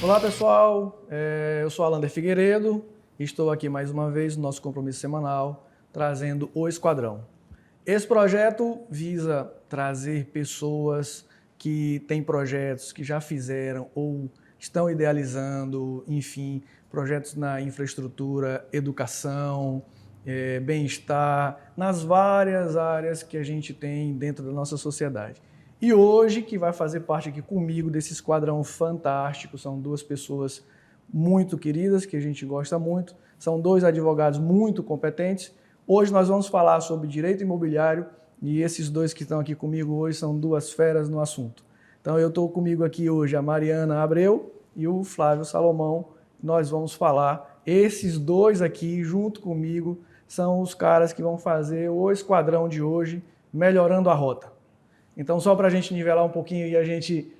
Olá pessoal, eu sou Alander Figueiredo e estou aqui mais uma vez no nosso compromisso semanal trazendo o Esquadrão. Esse projeto visa trazer pessoas que têm projetos que já fizeram ou estão idealizando, enfim, projetos na infraestrutura, educação, bem-estar, nas várias áreas que a gente tem dentro da nossa sociedade. E hoje, que vai fazer parte aqui comigo desse esquadrão fantástico, são duas pessoas muito queridas, que a gente gosta muito, são dois advogados muito competentes. Hoje nós vamos falar sobre direito imobiliário e esses dois que estão aqui comigo hoje são duas feras no assunto. Então eu estou comigo aqui hoje a Mariana Abreu e o Flávio Salomão. Nós vamos falar, esses dois aqui junto comigo são os caras que vão fazer o esquadrão de hoje, melhorando a rota. Então, só para a gente nivelar um pouquinho e a gente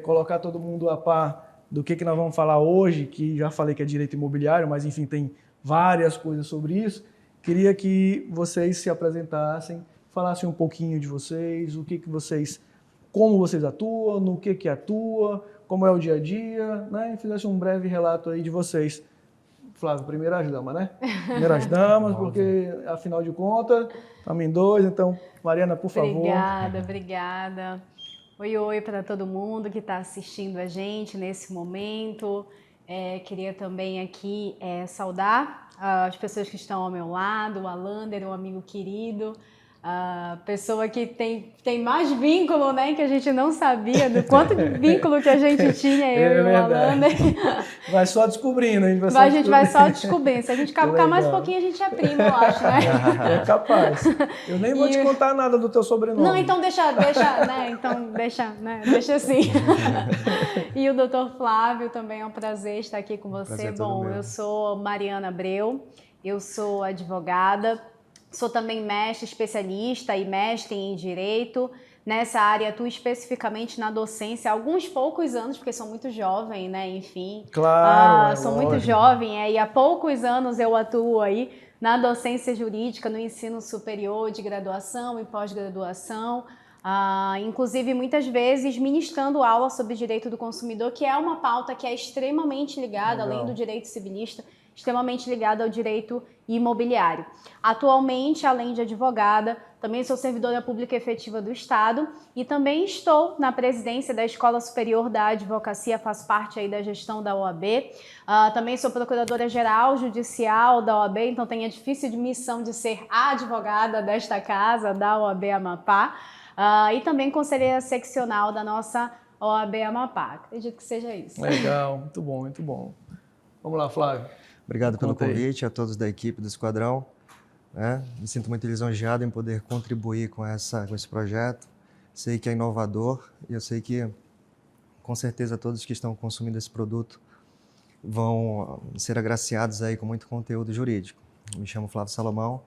colocar todo mundo a par do que nós vamos falar hoje, que já falei que é direito imobiliário, mas enfim, tem várias coisas sobre isso, queria que vocês se apresentassem, falassem um pouquinho de vocês, como vocês atuam, no que atua, como é o dia a dia, né? E fizessem um breve relato aí de vocês. Flávio, primeiras damas, né? Primeiras damas, porque afinal de contas, estamos em dois, então, Mariana, por favor. Obrigada. Oi para todo mundo que está assistindo a gente nesse momento. Queria também aqui saudar as pessoas que estão ao meu lado, o Alander, um amigo querido, a pessoa que tem mais vínculo, né, que a gente não sabia do quanto de vínculo que a gente tinha, eu e o Alander. Vai só descobrindo, a gente vai só descobrindo. Se a gente ficar mais um pouquinho, a gente é primo, eu acho, né? É capaz. Eu nem vou te contar nada do teu sobrenome. Não, então deixa, né? Então deixa assim. E o Dr. Flávio, também é um prazer estar aqui com você. Bom, eu sou Mariana Abreu, eu sou advogada. Sou também mestre especialista e mestre em Direito. Nessa área, atuo especificamente na docência há alguns poucos anos, porque sou muito jovem, né? Enfim. Claro, sou muito jovem, e há poucos anos eu atuo aí na docência jurídica, no ensino superior de graduação e pós-graduação. Inclusive, muitas vezes, ministrando aula sobre direito do consumidor, que é uma pauta que é extremamente ligada, além do direito civilista, extremamente ligada ao direito imobiliário. Atualmente, além de advogada, também sou servidora pública efetiva do Estado e também estou na presidência da Escola Superior da Advocacia, faço parte aí da gestão da OAB. Também sou procuradora-geral judicial da OAB, então tenho a difícil missão de ser a advogada desta casa, da OAB Amapá, e também conselheira seccional da nossa OAB Amapá. Acredito que seja isso. Legal, muito bom, muito bom. Vamos lá, Flávio. Obrigado pelo convite, a todos da equipe do Esquadrão. Me sinto muito lisonjeado em poder contribuir com esse projeto. Sei que é inovador e eu sei que, com certeza, todos que estão consumindo esse produto vão ser agraciados aí com muito conteúdo jurídico. Me chamo Flávio Salomão,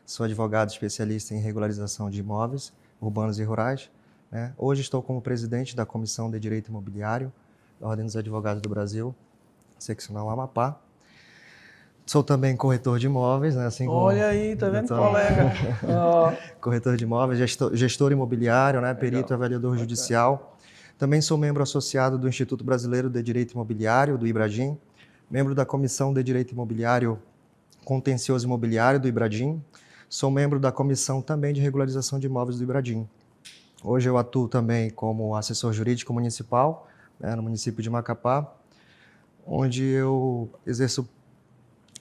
sou advogado especialista em regularização de imóveis urbanos e rurais. Hoje estou como presidente da Comissão de Direito Imobiliário da Ordem dos Advogados do Brasil, seccional Amapá. Sou também corretor de imóveis, né? Assim como olha aí, tá vendo, colega? Corretor de imóveis, gestor imobiliário, né? Perito avaliador judicial. Também sou membro associado do Instituto Brasileiro de Direito Imobiliário, do IBRADIM, membro da Comissão de Direito Imobiliário Contencioso Imobiliário, do IBRADIM. Sou membro da Comissão também de Regularização de Imóveis do IBRADIM. Hoje eu atuo também como assessor jurídico municipal, né, no município de Macapá, onde eu exerço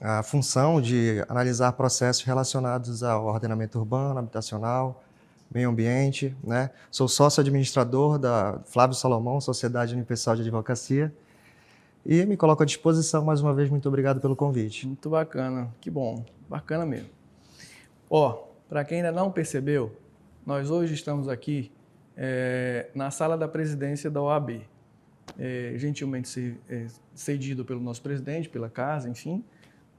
a função de analisar processos relacionados ao ordenamento urbano, habitacional, meio ambiente, né? Sou sócio administrador da Flávio Salomão, Sociedade Unipessoal de Advocacia, e me coloco à disposição mais uma vez. Muito obrigado pelo convite. Muito bacana, que bom, bacana mesmo. Para quem ainda não percebeu, nós hoje estamos aqui na sala da presidência da OAB, gentilmente cedido pelo nosso presidente, pela casa, enfim,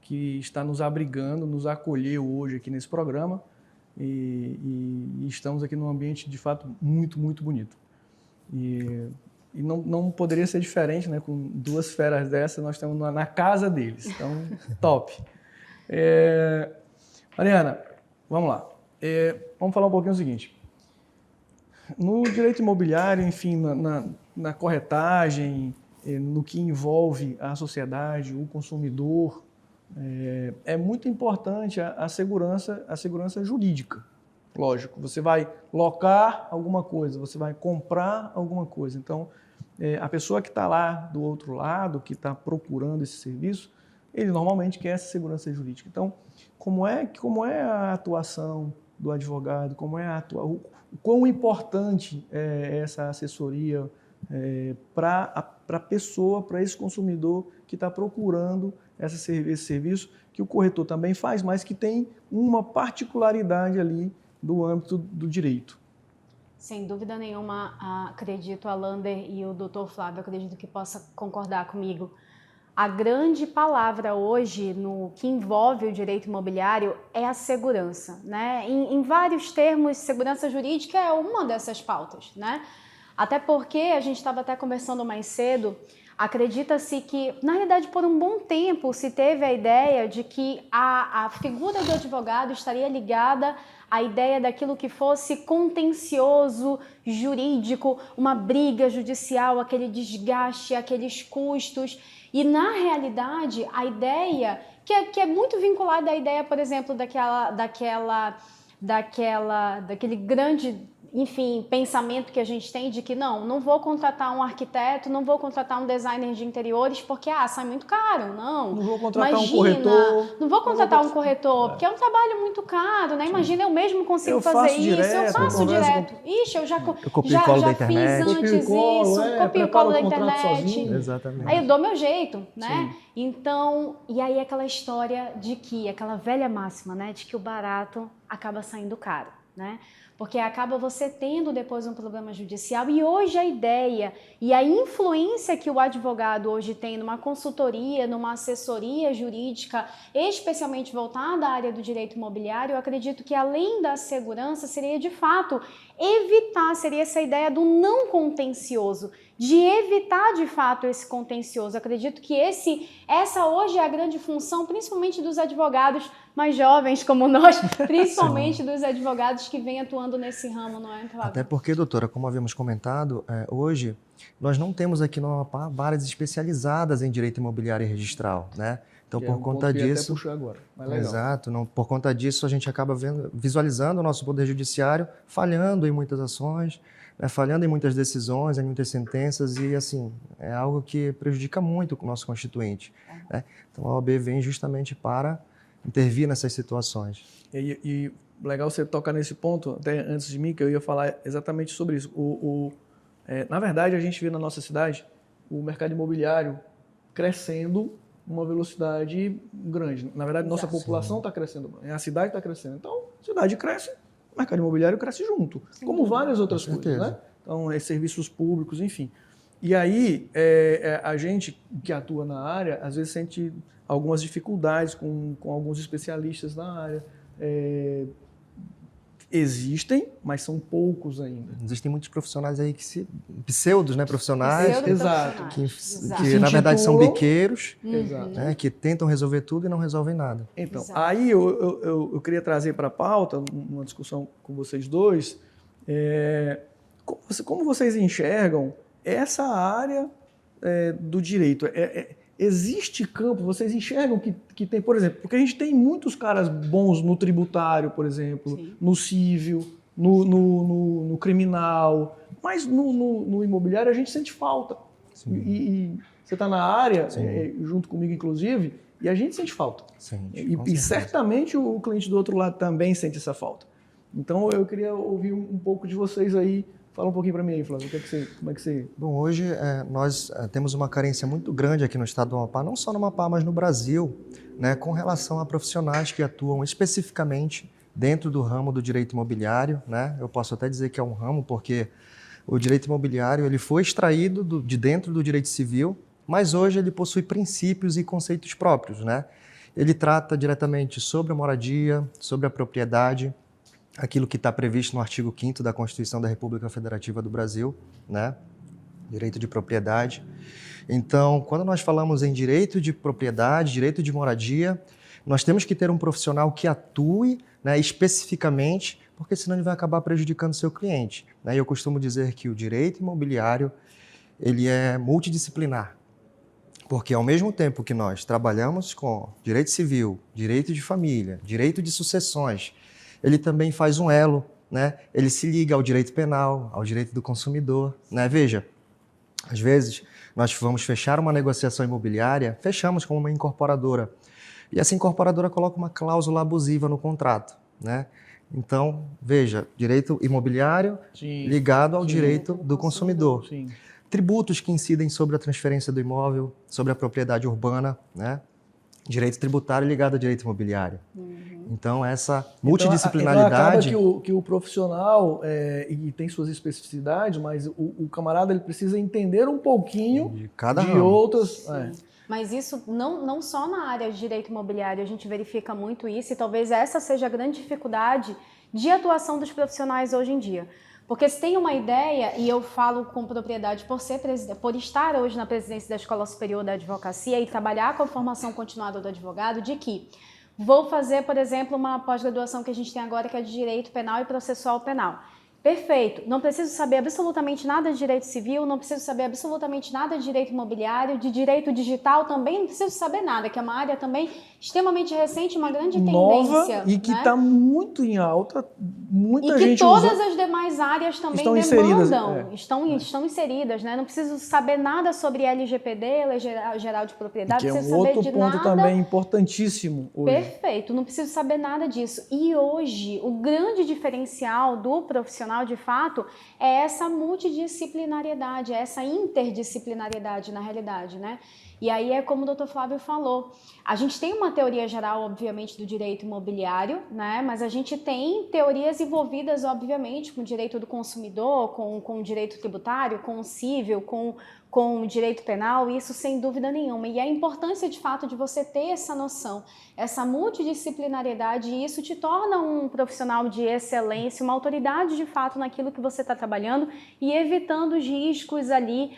que está nos abrigando, nos acolheu hoje aqui nesse programa e estamos aqui num ambiente, de fato, muito, muito bonito. E não poderia ser diferente, né? Com duas feras dessas, nós estamos na casa deles, então, top. Mariana, vamos lá. Vamos falar um pouquinho o seguinte. No direito imobiliário, enfim, na corretagem, no que envolve a sociedade, o consumidor, é muito importante a segurança jurídica. Lógico, você vai locar alguma coisa, você vai comprar alguma coisa. Então, a pessoa que está lá do outro lado, que está procurando esse serviço, ele normalmente quer essa segurança jurídica. Então, como é a atuação do advogado, o quão importante é essa assessoria para a pessoa, para esse consumidor que está procurando esse serviço, que o corretor também faz, mas que tem uma particularidade ali do âmbito do direito. Sem dúvida nenhuma, acredito, a Lander e o Dr. Flávio, acredito que possa concordar comigo. A grande palavra hoje no que envolve o direito imobiliário é a segurança, né? Em vários termos, segurança jurídica é uma dessas pautas, né? Até porque a gente estava até conversando mais cedo, acredita-se que, na realidade, por um bom tempo se teve a ideia de que a figura do advogado estaria ligada à ideia daquilo que fosse contencioso, jurídico, uma briga judicial, aquele desgaste, aqueles custos. E, na realidade, a ideia, que é muito vinculada à ideia, por exemplo, daquele grande, enfim, pensamento que a gente tem de que não vou contratar um arquiteto, não vou contratar um designer de interiores porque sai muito caro, não vou contratar um corretor. Não vou contratar um corretor, porque é um trabalho muito caro, né? Imagina, eu mesmo consigo fazer isso, eu faço direto. Ixi, eu já copio e colo da internet. Fiz antes isso, copio e colo da internet. Exatamente. Aí eu dou meu jeito, né? Sim. Então, e aí aquela história de que, aquela velha máxima, né? De que o barato acaba saindo caro, né? Porque acaba você tendo depois um problema judicial e hoje a ideia e a influência que o advogado hoje tem numa consultoria, numa assessoria jurídica, especialmente voltada à área do direito imobiliário, eu acredito que além da segurança seria de fato seria essa ideia do não contencioso, de evitar de fato esse contencioso. Eu acredito que essa hoje é a grande função, principalmente dos advogados mais jovens como nós, principalmente dos advogados que vêm atuando nesse ramo, não é, Flávio? Até porque, doutora, como havíamos comentado, hoje nós não temos aqui no Amapá várias especializadas em direito imobiliário e registral, né? Então, por conta disso, agora, exato, por conta disso a gente acaba visualizando o nosso poder judiciário falhando em muitas ações, né, falhando em muitas decisões, em muitas sentenças e assim é algo que prejudica muito o nosso constituinte. Né? Então, a OAB vem justamente para intervir nessas situações. E legal você tocar nesse ponto, até antes de mim, que eu ia falar exatamente sobre isso. Na verdade, a gente vê na nossa cidade o mercado imobiliário crescendo uma velocidade grande. Na verdade, nossa população está crescendo, a cidade está crescendo. Então, a cidade cresce, o mercado imobiliário cresce junto, como várias outras coisas, né? Então, serviços públicos, enfim. E aí, a gente que atua na área, às vezes sente algumas dificuldades com alguns especialistas na área. Existem, mas são poucos ainda. Existem muitos profissionais aí pseudos, né, profissionais, exato. Que na verdade são biqueiros, Exato. Né, que tentam resolver tudo e não resolvem nada. Então, aí eu queria trazer para a pauta, uma discussão com vocês dois, como vocês enxergam essa área do direito? Existe campo, vocês enxergam que tem, por exemplo, porque a gente tem muitos caras bons no tributário, por exemplo, sim, no civil, no criminal, mas no imobiliário a gente sente falta. E você está na área, junto comigo inclusive, e a gente sente falta. E certamente o cliente do outro lado também sente essa falta. Então eu queria ouvir um pouco de vocês aí. Fala um pouquinho para mim aí, Flávio, como é que você... Bom, hoje nós temos uma carência muito grande aqui no estado do Amapá, não só no Amapá, mas no Brasil, né, com relação a profissionais que atuam especificamente dentro do ramo do direito imobiliário, né? Eu posso até dizer que é um ramo porque o direito imobiliário ele foi extraído de dentro do direito civil, mas hoje ele possui princípios e conceitos próprios, né? Ele trata diretamente sobre a moradia, sobre a propriedade, aquilo que está previsto no artigo 5º da Constituição da República Federativa do Brasil, né? Direito de propriedade. Então, quando nós falamos em direito de propriedade, direito de moradia, nós temos que ter um profissional que atue, né, especificamente, porque senão ele vai acabar prejudicando o seu cliente. Né? E eu costumo dizer que o direito imobiliário ele é multidisciplinar. Porque ao mesmo tempo que nós trabalhamos com direito civil, direito de família, direito de sucessões, ele também faz um elo, né? Ele se liga ao direito penal, ao direito do consumidor, né? Veja, às vezes nós vamos fechar uma negociação imobiliária, fechamos com uma incorporadora, e essa incorporadora coloca uma cláusula abusiva no contrato, né? Então, veja, direito imobiliário Sim. ligado ao Sim. direito do consumidor. Sim. Tributos que incidem sobre a transferência do imóvel, sobre a propriedade urbana, né? Direito tributário ligado ao direito imobiliário. Então, essa multidisciplinaridade... Então acaba que o profissional e tem suas especificidades, mas o camarada ele precisa entender um pouquinho de cada de ramo. outras... Mas isso não só na área de direito imobiliário, a gente verifica muito isso, e talvez essa seja a grande dificuldade de atuação dos profissionais hoje em dia. Porque se tem uma ideia, e eu falo com propriedade por estar hoje na presidência da Escola Superior da Advocacia e trabalhar com a formação continuada do advogado, de que vou fazer, por exemplo, uma pós-graduação que a gente tem agora, que é de Direito Penal e Processual Penal. Perfeito, não preciso saber absolutamente nada de direito civil, não preciso saber absolutamente nada de direito imobiliário, de direito digital também, não preciso saber nada, que é uma área também extremamente recente, uma grande Nova tendência. e que né? está muito em alta, muita e gente que todas usa... as demais áreas também estão demandam, inseridas, estão inseridas, né? Não preciso saber nada sobre LGPD, Lei Geral de Propriedade, que é não um preciso saber outro de ponto nada. também importantíssimo hoje. Perfeito, não preciso saber nada disso. E hoje, o grande diferencial do profissional, de fato, é essa multidisciplinariedade, essa interdisciplinariedade, na realidade, né? E aí é como o Dr. Flávio falou, a gente tem uma teoria geral, obviamente, do direito imobiliário, né? Mas a gente tem teorias envolvidas, obviamente, com o direito do consumidor, com o direito tributário, com o civil, com o direito penal, isso sem dúvida nenhuma. E a importância, de fato, de você ter essa noção, essa multidisciplinariedade, e isso te torna um profissional de excelência, uma autoridade, de fato, naquilo que você está trabalhando e evitando os riscos ali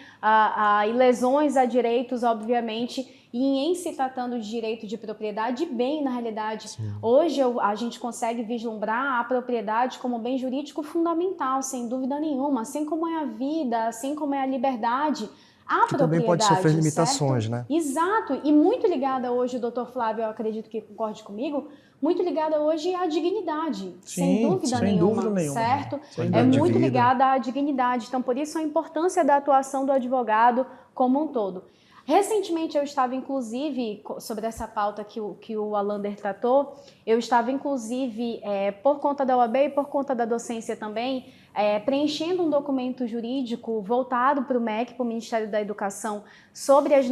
e lesões a direitos, obviamente, e em se tratando de direito de propriedade, bem, na realidade. Sim. Hoje a gente consegue vislumbrar a propriedade como bem jurídico fundamental, sem dúvida nenhuma, assim como é a vida, assim como é a liberdade, a que propriedade, também pode sofrer certo? limitações, né? Exato, e muito ligada hoje, o Dr. Flávio, eu acredito que concorde comigo, muito ligada hoje à dignidade, sem dúvida nenhuma, certo? É muito ligada à dignidade, então por isso a importância da atuação do advogado como um todo. Recentemente eu estava, inclusive, sobre essa pauta que o Alander tratou, eu estava, inclusive, por conta da OAB e por conta da docência também, preenchendo um documento jurídico voltado para o MEC, para o Ministério da Educação, sobre as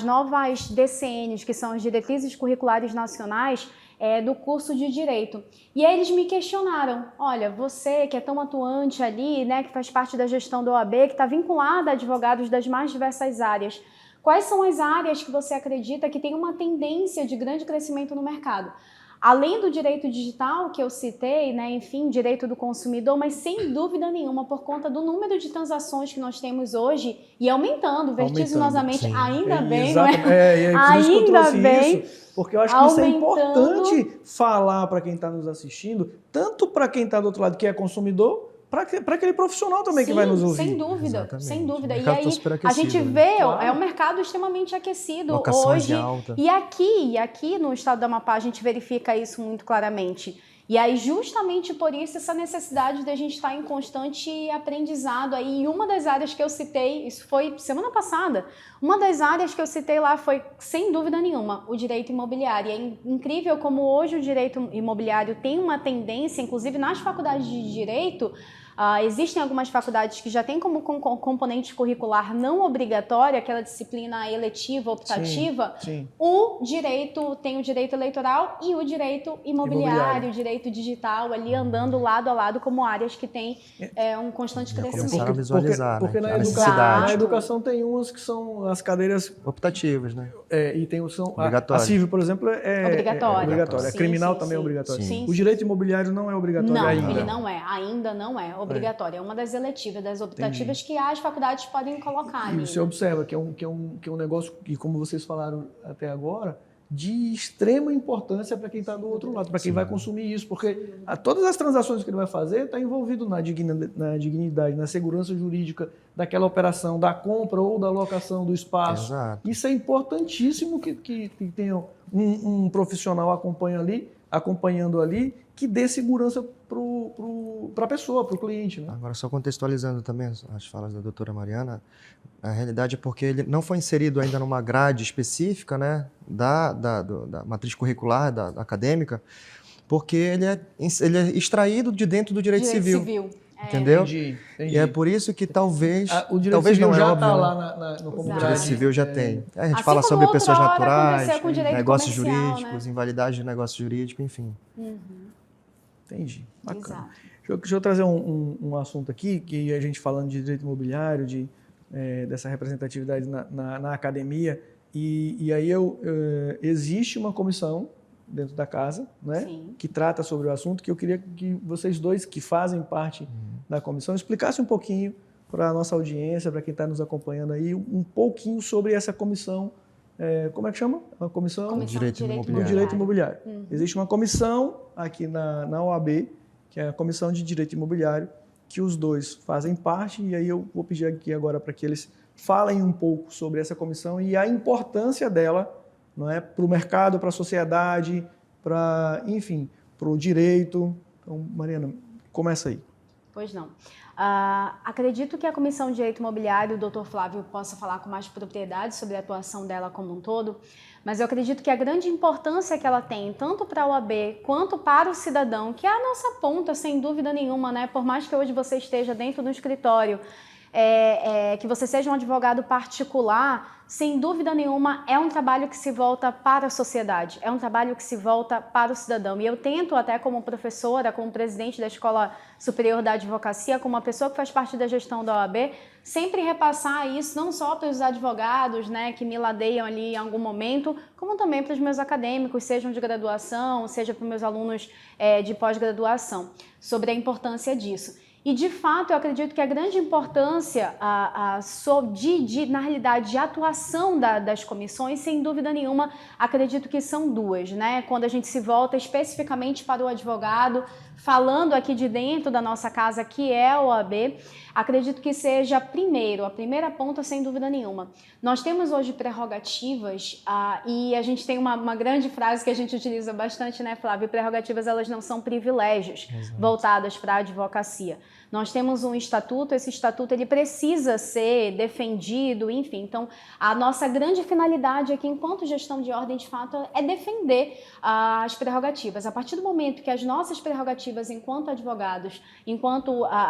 novas DCNs, que são as Diretrizes Curriculares Nacionais, do curso de Direito. E aí eles me questionaram, olha, você que é tão atuante ali, né, que faz parte da gestão da OAB, que está vinculada a advogados das mais diversas áreas, quais são as áreas que você acredita que tem uma tendência de grande crescimento no mercado? Além do direito digital que eu citei, né, enfim, direito do consumidor, mas sem dúvida nenhuma, por conta do número de transações que nós temos hoje e aumentando vertiginosamente, ainda bem, não é? Ainda bem, porque eu acho que isso é importante falar para quem está nos assistindo, tanto para quem está do outro lado que é consumidor, para aquele profissional também. Sim, que vai nos ouvir. Sem dúvida, exatamente. sem dúvida. E aí a gente vê, claro. É um mercado extremamente aquecido locações hoje. Alta. E aqui no estado do Amapá a gente verifica isso muito claramente. E aí justamente por isso essa necessidade de a gente estar em constante aprendizado aí. E uma das áreas que eu citei, isso foi semana passada, uma das áreas que eu citei lá foi, sem dúvida nenhuma, o direito imobiliário. E é incrível como hoje o direito imobiliário tem uma tendência, inclusive nas faculdades de direito, existem algumas faculdades que já têm como componente curricular não obrigatório, aquela disciplina eletiva, optativa, sim. Tem o direito eleitoral e o direito imobiliário, o direito digital, ali andando lado a lado como áreas que têm um constante crescimento. Porque na educação tem umas que são as cadeiras optativas, né? E tem a civil, por exemplo, é obrigatória. A criminal também é obrigatória. O direito imobiliário não é obrigatório ainda. Ele não é, ainda não é obrigatório. É uma das eletivas, das optativas que as faculdades podem colocar. E você observa que é um negócio que, como vocês falaram até agora, de extrema importância para quem está do outro lado, para quem vai consumir isso, porque todas as transações que ele vai fazer está envolvido na dignidade, na segurança jurídica daquela operação, da compra ou da locação do espaço. Exato. Isso é importantíssimo que tenha um profissional acompanhando ali, que dê segurança para a pessoa, para o cliente. Né? Agora, só contextualizando também as falas da doutora Mariana, a realidade é porque ele não foi inserido ainda numa grade específica, né, da matriz curricular, da acadêmica, porque ele é extraído de dentro do direito civil. Entendeu? Entendi. E é por isso que talvez o direito talvez civil não já é está óbvio, lá no o como direito civil já tem. A gente Assim fala como sobre outra pessoas hora naturais, aconteceu com o direito negócios comercial, jurídicos, né? invalidade de negócio jurídico, enfim. Entendi. Bacana. Exato. Deixa eu trazer um assunto aqui, que a gente falando de direito imobiliário, dessa representatividade na academia, e aí existe uma comissão dentro da casa, né, que trata sobre o assunto, que eu queria que vocês dois, que fazem parte da comissão, explicassem um pouquinho para a nossa audiência, para quem está nos acompanhando aí, um pouquinho sobre essa comissão. Como é que chama? A comissão do Direito do Direito Imobiliário. Existe uma comissão aqui na OAB, que é a Comissão de Direito Imobiliário, que os dois fazem parte, e aí eu vou pedir aqui agora para que eles falem um pouco sobre essa comissão e a importância dela, não é, para o mercado, para a sociedade, enfim, para o direito. Então, Mariana, começa aí. Pois não. Acredito que a Comissão de Direito Imobiliário, o Dr. Flávio, possa falar com mais propriedade sobre a atuação dela como um todo, mas eu acredito que a grande importância que ela tem, tanto para a OAB quanto para o cidadão, que é a nossa ponta, sem dúvida nenhuma, né? Por mais que hoje você esteja dentro do escritório, que você seja um advogado particular, sem dúvida nenhuma é um trabalho que se volta para a sociedade, é um trabalho que se volta para o cidadão. E eu tento até como professora, como presidente da Escola Superior da Advocacia, como uma pessoa que faz parte da gestão da OAB, sempre repassar isso não só para os advogados, né, que me ladeiam ali em algum momento, como também para os meus acadêmicos, sejam de graduação, seja para os meus alunos de pós-graduação, sobre a importância disso. E, de fato, eu acredito que a grande importância, na realidade, de atuação das comissões, sem dúvida nenhuma, acredito que são duas, né? Quando a gente se volta especificamente para o advogado, falando aqui de dentro da nossa casa, que é a OAB, acredito que seja a primeira ponta, sem dúvida nenhuma. Nós temos hoje prerrogativas e a gente tem uma grande frase que a gente utiliza bastante, né, Flávio? Prerrogativas, elas não são privilégios voltadas para a advocacia. Nós temos um estatuto, esse estatuto ele precisa ser defendido, enfim. Então, a nossa grande finalidade aqui, enquanto gestão de ordem, de fato, é defender as prerrogativas. A partir do momento que as nossas prerrogativas, enquanto advogados,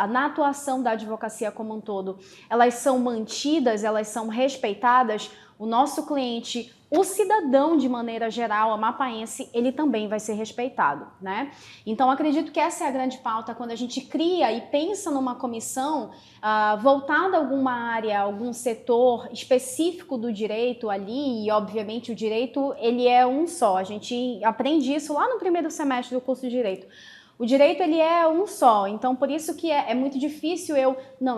na atuação da advocacia como um todo, elas são mantidas, elas são respeitadas, o nosso cliente, o cidadão de maneira geral, amapaense, ele também vai ser respeitado, né? Então, acredito que essa é a grande pauta quando a gente cria e pensa numa comissão voltada a alguma área, algum setor específico do direito ali, e obviamente o direito, ele é um só. A gente aprende isso lá no primeiro semestre do curso de Direito. O direito, ele é um só, então por isso que é muito difícil eu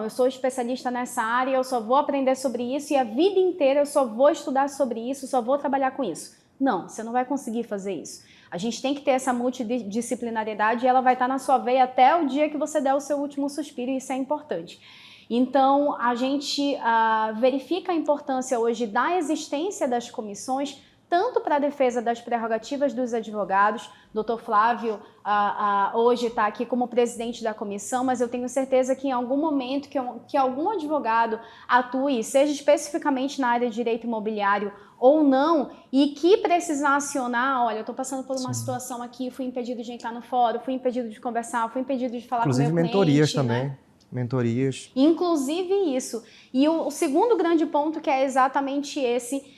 sou especialista nessa área, eu só vou aprender sobre isso e a vida inteira eu só vou estudar sobre isso, só vou trabalhar com isso. Não, você não vai conseguir fazer isso. A gente tem que ter essa multidisciplinariedade e ela vai estar na sua veia até o dia que você der o seu último suspiro, e isso é importante. Então, a gente verifica a importância hoje da existência das comissões, tanto para a defesa das prerrogativas dos advogados. Dr. Flávio hoje está aqui como presidente da comissão, mas eu tenho certeza que em algum momento que algum advogado atue, seja especificamente na área de direito imobiliário ou não, e que precisar acionar, olha, eu estou passando por uma situação aqui, fui impedido de entrar no fórum, fui impedido de conversar, fui impedido de falar com o meu cliente. Inclusive mentorias também. Mentorias. Inclusive isso. E o segundo grande ponto, que é exatamente esse,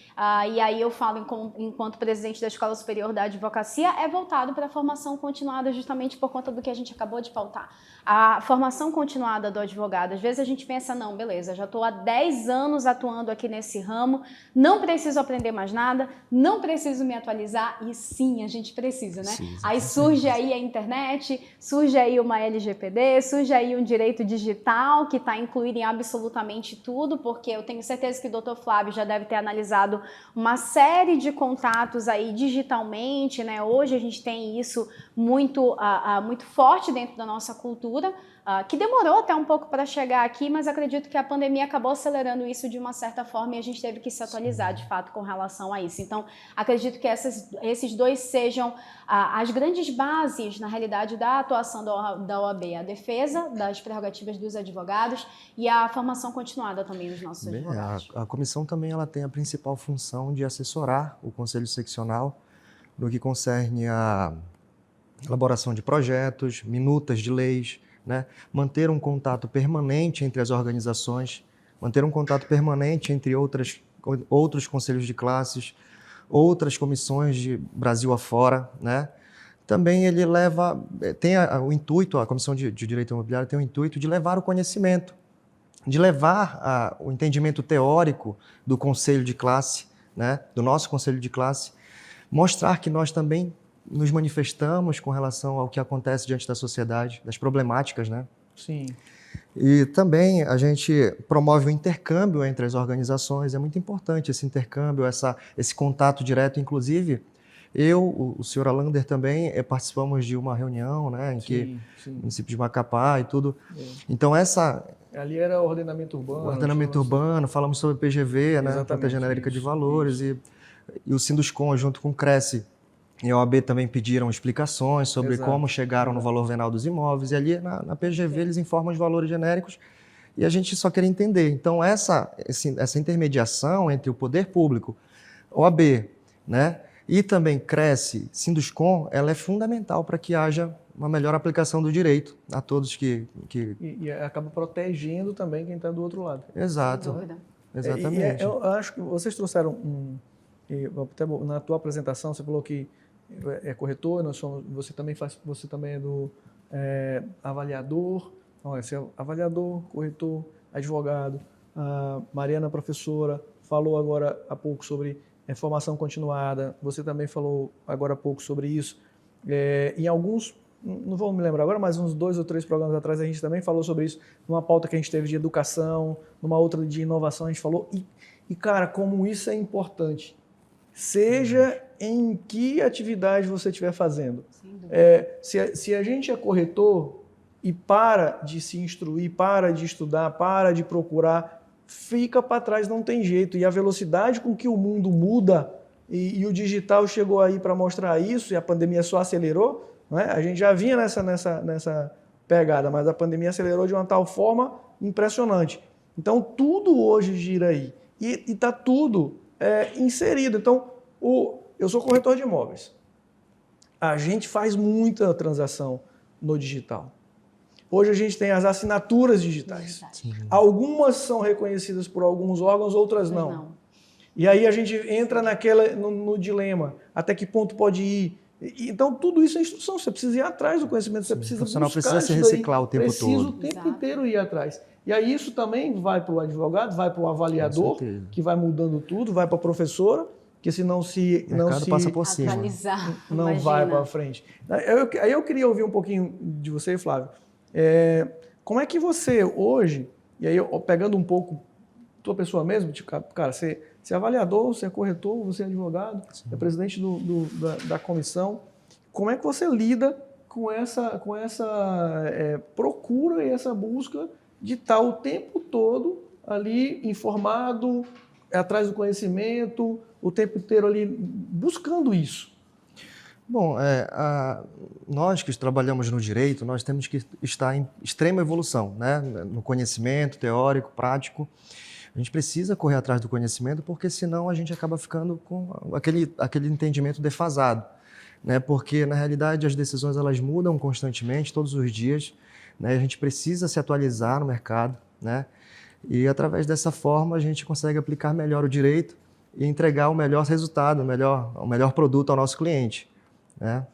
e aí eu falo enquanto presidente da Escola Superior da Advocacia, é voltado para a formação continuada, justamente por conta do que a gente acabou de pautar. A formação continuada do advogado. Às vezes a gente pensa, não, beleza, já estou há 10 anos atuando aqui nesse ramo, não preciso aprender mais nada, não preciso me atualizar, e sim, a gente precisa, né? Precisa, aí surge aí a internet, surge aí uma LGPD, surge aí um direito digital que está incluído em absolutamente tudo, porque eu tenho certeza que o Dr. Flávio já deve ter analisado uma série de contatos aí digitalmente, né? Hoje a gente tem isso muito, muito forte dentro da nossa cultura, que demorou até um pouco para chegar aqui, mas acredito que a pandemia acabou acelerando isso de uma certa forma e a gente teve que se atualizar de fato com relação a isso. Então, acredito que esses dois sejam as grandes bases, na realidade, da atuação da OAB, a defesa das prerrogativas dos advogados e a formação continuada também dos nossos advogados. A comissão também ela tem a principal função de assessorar o Conselho Seccional no que concerne a elaboração de projetos, minutas de leis, né? Manter um contato permanente entre as organizações, manter um contato permanente entre outros conselhos de classes, outras comissões de Brasil afora, né? Também ele tem o intuito, a Comissão de Direito Imobiliário tem o intuito de levar o conhecimento, de levar o entendimento teórico do conselho de classe, né? Do nosso conselho de classe, mostrar que nós também nos manifestamos com relação ao que acontece diante da sociedade, das problemáticas, né? Sim. E também a gente promove o intercâmbio entre as organizações, é muito importante esse intercâmbio, esse contato direto. Inclusive, o senhor Alander também participamos de uma reunião, né, no município de Macapá e tudo. É. Então, ali era ordenamento urbano. Ordenamento urbano, falamos sobre PGV, né, Planta Genérica de Valores, e o Sinduscon, junto com o Cresce, e a OAB também pediram explicações sobre como chegaram no valor venal dos imóveis, e ali na PGV eles informam os valores genéricos, e a gente só queria entender. Então, essa intermediação entre o poder público, OAB, né, e também Cresce, Sinduscon, ela é fundamental para que haja uma melhor aplicação do direito a todos que... E acaba protegendo também quem está do outro lado. Exato. Sem dúvida. Exatamente. Eu acho que vocês trouxeram na tua apresentação, você falou que é corretor, você também é do avaliador, você é avaliador, corretor, advogado. A Mariana, professora, falou agora há pouco sobre formação continuada, você também falou agora há pouco sobre isso. Em alguns, não vou me lembrar agora, mas uns 2 ou 3 programas atrás a gente também falou sobre isso, numa pauta que a gente teve de educação, numa outra de inovação a gente falou, e cara, como isso é importante. Seja em que atividade você estiver fazendo. Se a gente é corretor e para de se instruir, para de estudar, para de procurar, fica para trás, não tem jeito. E a velocidade com que o mundo muda, e o digital chegou aí para mostrar isso, e a pandemia só acelerou, né? A gente já vinha nessa pegada, mas a pandemia acelerou de uma tal forma impressionante. Então, tudo hoje gira aí. E está tudo inserido. Então, eu sou corretor de imóveis. A gente faz muita transação no digital. Hoje a gente tem as assinaturas digitais. Sim. Algumas são reconhecidas por alguns órgãos, outras não. E aí a gente entra no dilema. Até que ponto pode ir? Então, tudo isso é instrução. Você precisa ir atrás do conhecimento. Você precisa buscar. O profissional precisa se reciclar o tempo todo. Precisa o tempo inteiro ir atrás. E aí isso também vai para o advogado, vai para o avaliador, que vai mudando tudo, vai para a professora, que se não se passa por cima, não vai para frente. Aí eu queria ouvir um pouquinho de você, Flávio. Como é que você hoje, e aí pegando um pouco tua pessoa mesmo, tipo, cara, você é avaliador, você é corretor, você é advogado, é presidente da comissão, como é que você lida com essa procura e essa busca de estar o tempo todo ali informado, atrás do conhecimento, o tempo inteiro ali buscando isso? Bom, nós que trabalhamos no direito, nós temos que estar em extrema evolução, né? No conhecimento teórico, prático. A gente precisa correr atrás do conhecimento, porque senão a gente acaba ficando com aquele entendimento defasado, né? Porque, na realidade, as decisões elas mudam constantemente, todos os dias, né? A gente precisa se atualizar no mercado, né? E, através dessa forma, a gente consegue aplicar melhor o direito e entregar o melhor resultado, o melhor produto ao nosso cliente, né?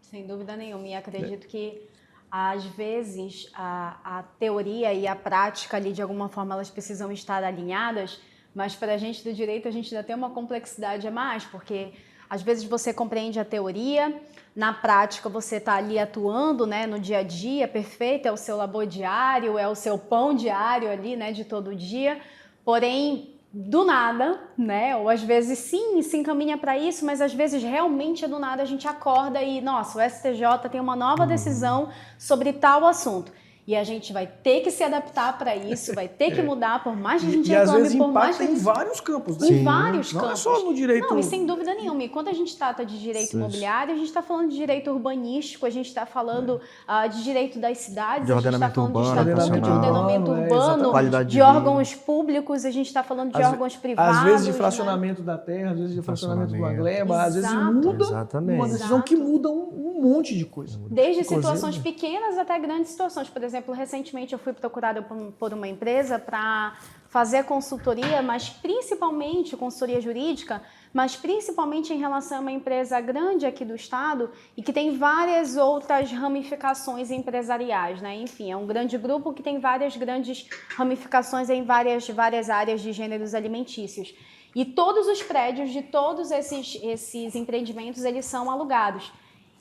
Sem dúvida nenhuma. E acredito que, às vezes, a teoria e a prática, ali, de alguma forma, elas precisam estar alinhadas, mas para a gente do direito, a gente ainda tem uma complexidade a mais, porque às vezes você compreende a teoria, na prática você está ali atuando, né, no dia a dia, perfeito, é o seu labor diário, é o seu pão diário ali, né, de todo dia, porém, do nada, né? Ou às vezes sim, se encaminha para isso, mas às vezes realmente é do nada, a gente acorda e, nossa, o STJ tem uma nova decisão sobre tal assunto. E a gente vai ter que se adaptar para isso, vai ter que mudar, por mais que a gente E às vezes reclame, por mais que impacta a em gente... vários campos, né? Em vários Não é campos. só no direito... Não, e sem dúvida nenhuma. E quando a gente trata de direito imobiliário, a gente está falando de direito urbanístico, a gente está falando de direito das cidades, De a gente está ordenamento falando urbano, de habitacional. ordenamento urbano, Qualidade de de órgãos públicos, a gente está falando de órgãos privados. Às vezes de né? fracionamento da terra, às vezes de fracionamento de uma gleba, às vezes Exato. muda Exatamente. uma decisão que muda um monte de coisa. Desde Inclusive, situações pequenas até grandes situações. Por exemplo, recentemente eu fui procurada por uma empresa para fazer consultoria, mas principalmente consultoria jurídica, mas principalmente em relação a uma empresa grande aqui do estado e que tem várias outras ramificações empresariais, né? Enfim, é um grande grupo que tem várias grandes ramificações em várias áreas de gêneros alimentícios. E todos os prédios de todos esses empreendimentos, eles são alugados.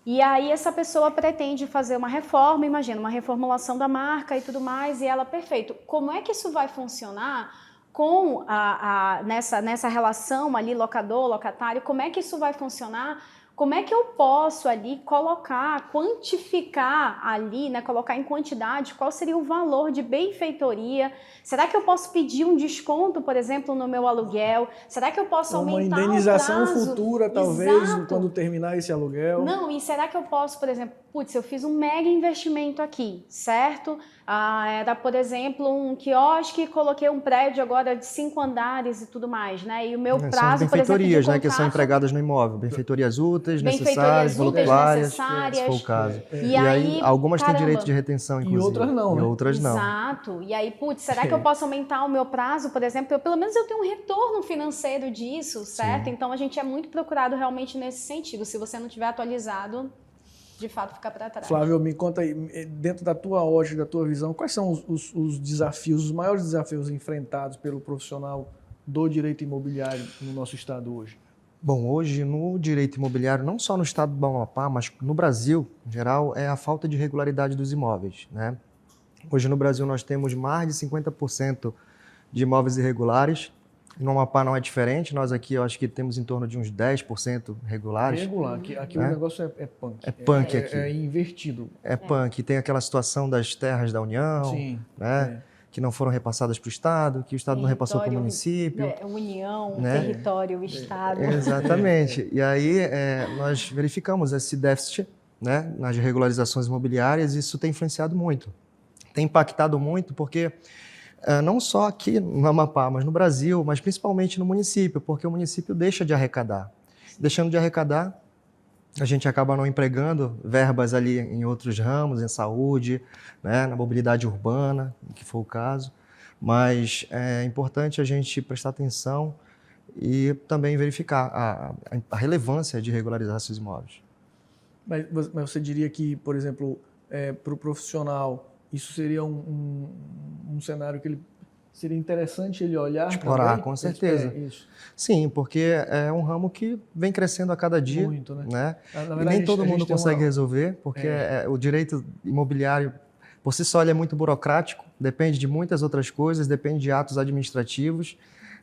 E aí essa pessoa pretende fazer uma reforma, imagina, uma reformulação da marca e tudo mais, e ela, perfeito, como é que isso vai funcionar com nessa relação ali locador-locatário, como é que isso vai funcionar? Como é que eu posso ali colocar, quantificar ali, né, colocar em quantidade, qual seria o valor de benfeitoria? Será que eu posso pedir um desconto, por exemplo, no meu aluguel? Será que eu posso aumentar uma indenização o prazo? futura, talvez, Exato. quando terminar esse aluguel. Não, e será que eu posso, por exemplo, putz, eu fiz um mega investimento aqui, certo? Era, por exemplo, um quiosque, coloquei um prédio agora de 5 andares e tudo mais, né? E o meu prazo, São as por exemplo, de benfeitorias, né, contrato... que são empregadas no imóvel. Benfeitorias úteis, Benfeitorias necessárias, úteis, voluntárias, necessárias. se for o caso. E E aí, aí, algumas têm caramba. direito de retenção, inclusive. E outras não, né? E outras não. Exato. E aí, putz, será que eu posso aumentar o meu prazo, por exemplo? Pelo menos eu tenho um retorno financeiro disso, certo? Sim. Então, a gente é muito procurado realmente nesse sentido. Se você não tiver atualizado, de fato fica para trás. Flávio, me conta aí, dentro da tua ótica, da tua visão, quais são os desafios, os maiores desafios enfrentados pelo profissional do direito imobiliário no nosso estado hoje? Bom, hoje no direito imobiliário, não só no estado do Amapá, mas no Brasil, em geral, é a falta de regularidade dos imóveis, né? Hoje no Brasil nós temos mais de 50% de imóveis irregulares. No Amapá não é diferente, nós aqui eu acho que temos em torno de uns 10% regulares. Regular, aqui o negócio é punk. É punk aqui. É invertido. É punk, tem aquela situação das terras da União, Sim, né? Que não foram repassadas para o Estado, que o Estado não repassou para o município. União, né? território, Estado. Exatamente. E aí nós verificamos esse déficit, né, nas regularizações imobiliárias e isso tem influenciado muito. Tem impactado muito porque não só aqui no Amapá, mas no Brasil, mas principalmente no município, porque o município deixa de arrecadar. Deixando de arrecadar, a gente acaba não empregando verbas ali em outros ramos, em saúde, né, na mobilidade urbana, que for o caso. Mas é importante a gente prestar atenção e também verificar a relevância de regularizar esses imóveis. Mas você diria que, por exemplo, para o profissional, isso seria um cenário que ele seria interessante ele olhar? Explorar, também? com certeza. Isso. Sim, porque é um ramo que vem crescendo a cada dia. Muito, né? Né? Na E verdade, nem todo a gente mundo tem consegue resolver, porque o direito imobiliário, por si só, ele é muito burocrático, depende de muitas outras coisas, depende de atos administrativos,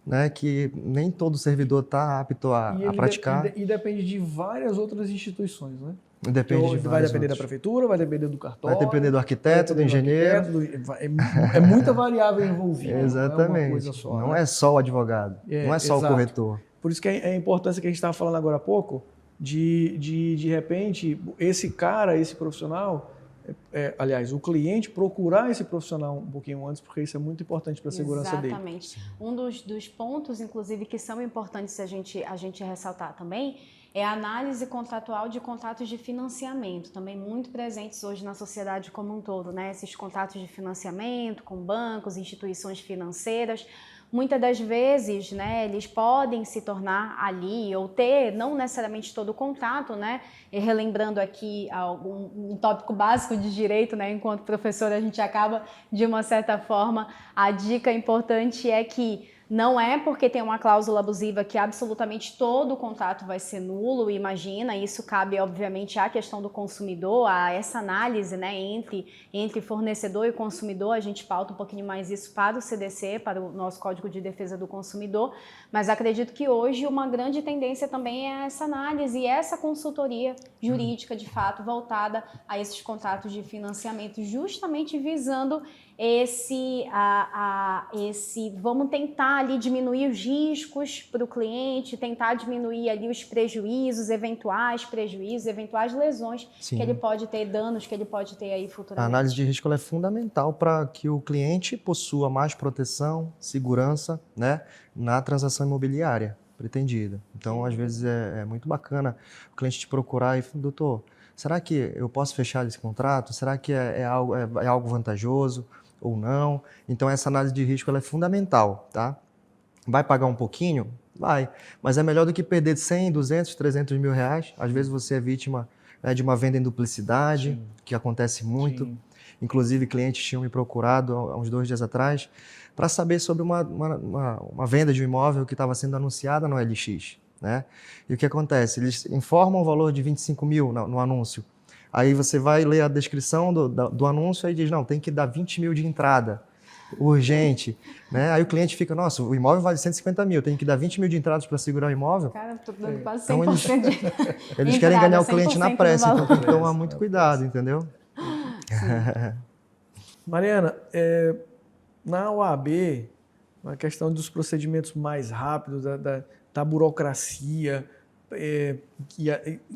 né, que nem todo servidor está apto a praticar. E depende de várias outras instituições, né? Depende de vai várias depender da outras. prefeitura, vai depender do cartório. Vai depender do arquiteto, do engenheiro. É muita variável envolvida. Exatamente. Não é uma coisa só. Não né? é só o advogado, não é só exato. o corretor. Por isso que é a importância que a gente estava falando agora há pouco, de repente, esse profissional, aliás, o cliente procurar esse profissional um pouquinho antes, porque isso é muito importante para a segurança dele. Exatamente. Um dos pontos, inclusive, que são importantes a gente ressaltar também é a análise contratual de contratos de financiamento, também muito presentes hoje na sociedade como um todo, né? Esses contratos de financiamento com bancos, instituições financeiras, muitas das vezes, né, eles podem se tornar ali ou ter, não necessariamente todo o contrato, né? E relembrando aqui um tópico básico de direito, né? Enquanto professora, a gente acaba, de uma certa forma, a dica importante é que Não é porque tem uma cláusula abusiva que absolutamente todo o contrato vai ser nulo, imagina, isso cabe obviamente à questão do consumidor, a essa análise, né, entre fornecedor e consumidor, a gente pauta um pouquinho mais isso para o CDC, para o nosso Código de Defesa do Consumidor, mas acredito que hoje uma grande tendência também é essa análise e essa consultoria jurídica, de fato, voltada a esses contratos de financiamento, justamente visando esse vamos tentar ali diminuir os riscos para o cliente, tentar diminuir ali os prejuízos, eventuais lesões Sim. que ele pode ter, danos que ele pode ter aí A futuramente. análise de risco ela é fundamental para que o cliente possua mais proteção, segurança, né, na transação imobiliária pretendida. Então, às vezes, é muito bacana o cliente te procurar e falar, doutor, será que eu posso fechar esse contrato? Será que é algo vantajoso ou não? Então, essa análise de risco ela é fundamental, tá? Vai pagar um pouquinho? Vai. Mas é melhor do que perder 100, 200, 300 mil reais. Às vezes você é vítima, né, de uma venda em duplicidade, Sim. que acontece muito. Sim. Inclusive, clientes tinham me procurado há uns 2 dias atrás para saber sobre uma venda de um imóvel que estava sendo anunciada no LX. Né? E o que acontece? Eles informam o valor de 25 mil no anúncio. Aí você vai ler a descrição do anúncio e diz, não, tem que dar 20 mil de entrada. Urgente, né? Aí o cliente fica, nossa, o imóvel vale 150 mil, tem que dar 20 mil de entradas para segurar o imóvel. Cara, tô dando quase 100% Então de eles querem ganhar o entrada, cliente na 100% pressa, do então tem que valor. tomar muito cuidado, entendeu? Mariana, na OAB, a questão dos procedimentos mais rápidos, da burocracia,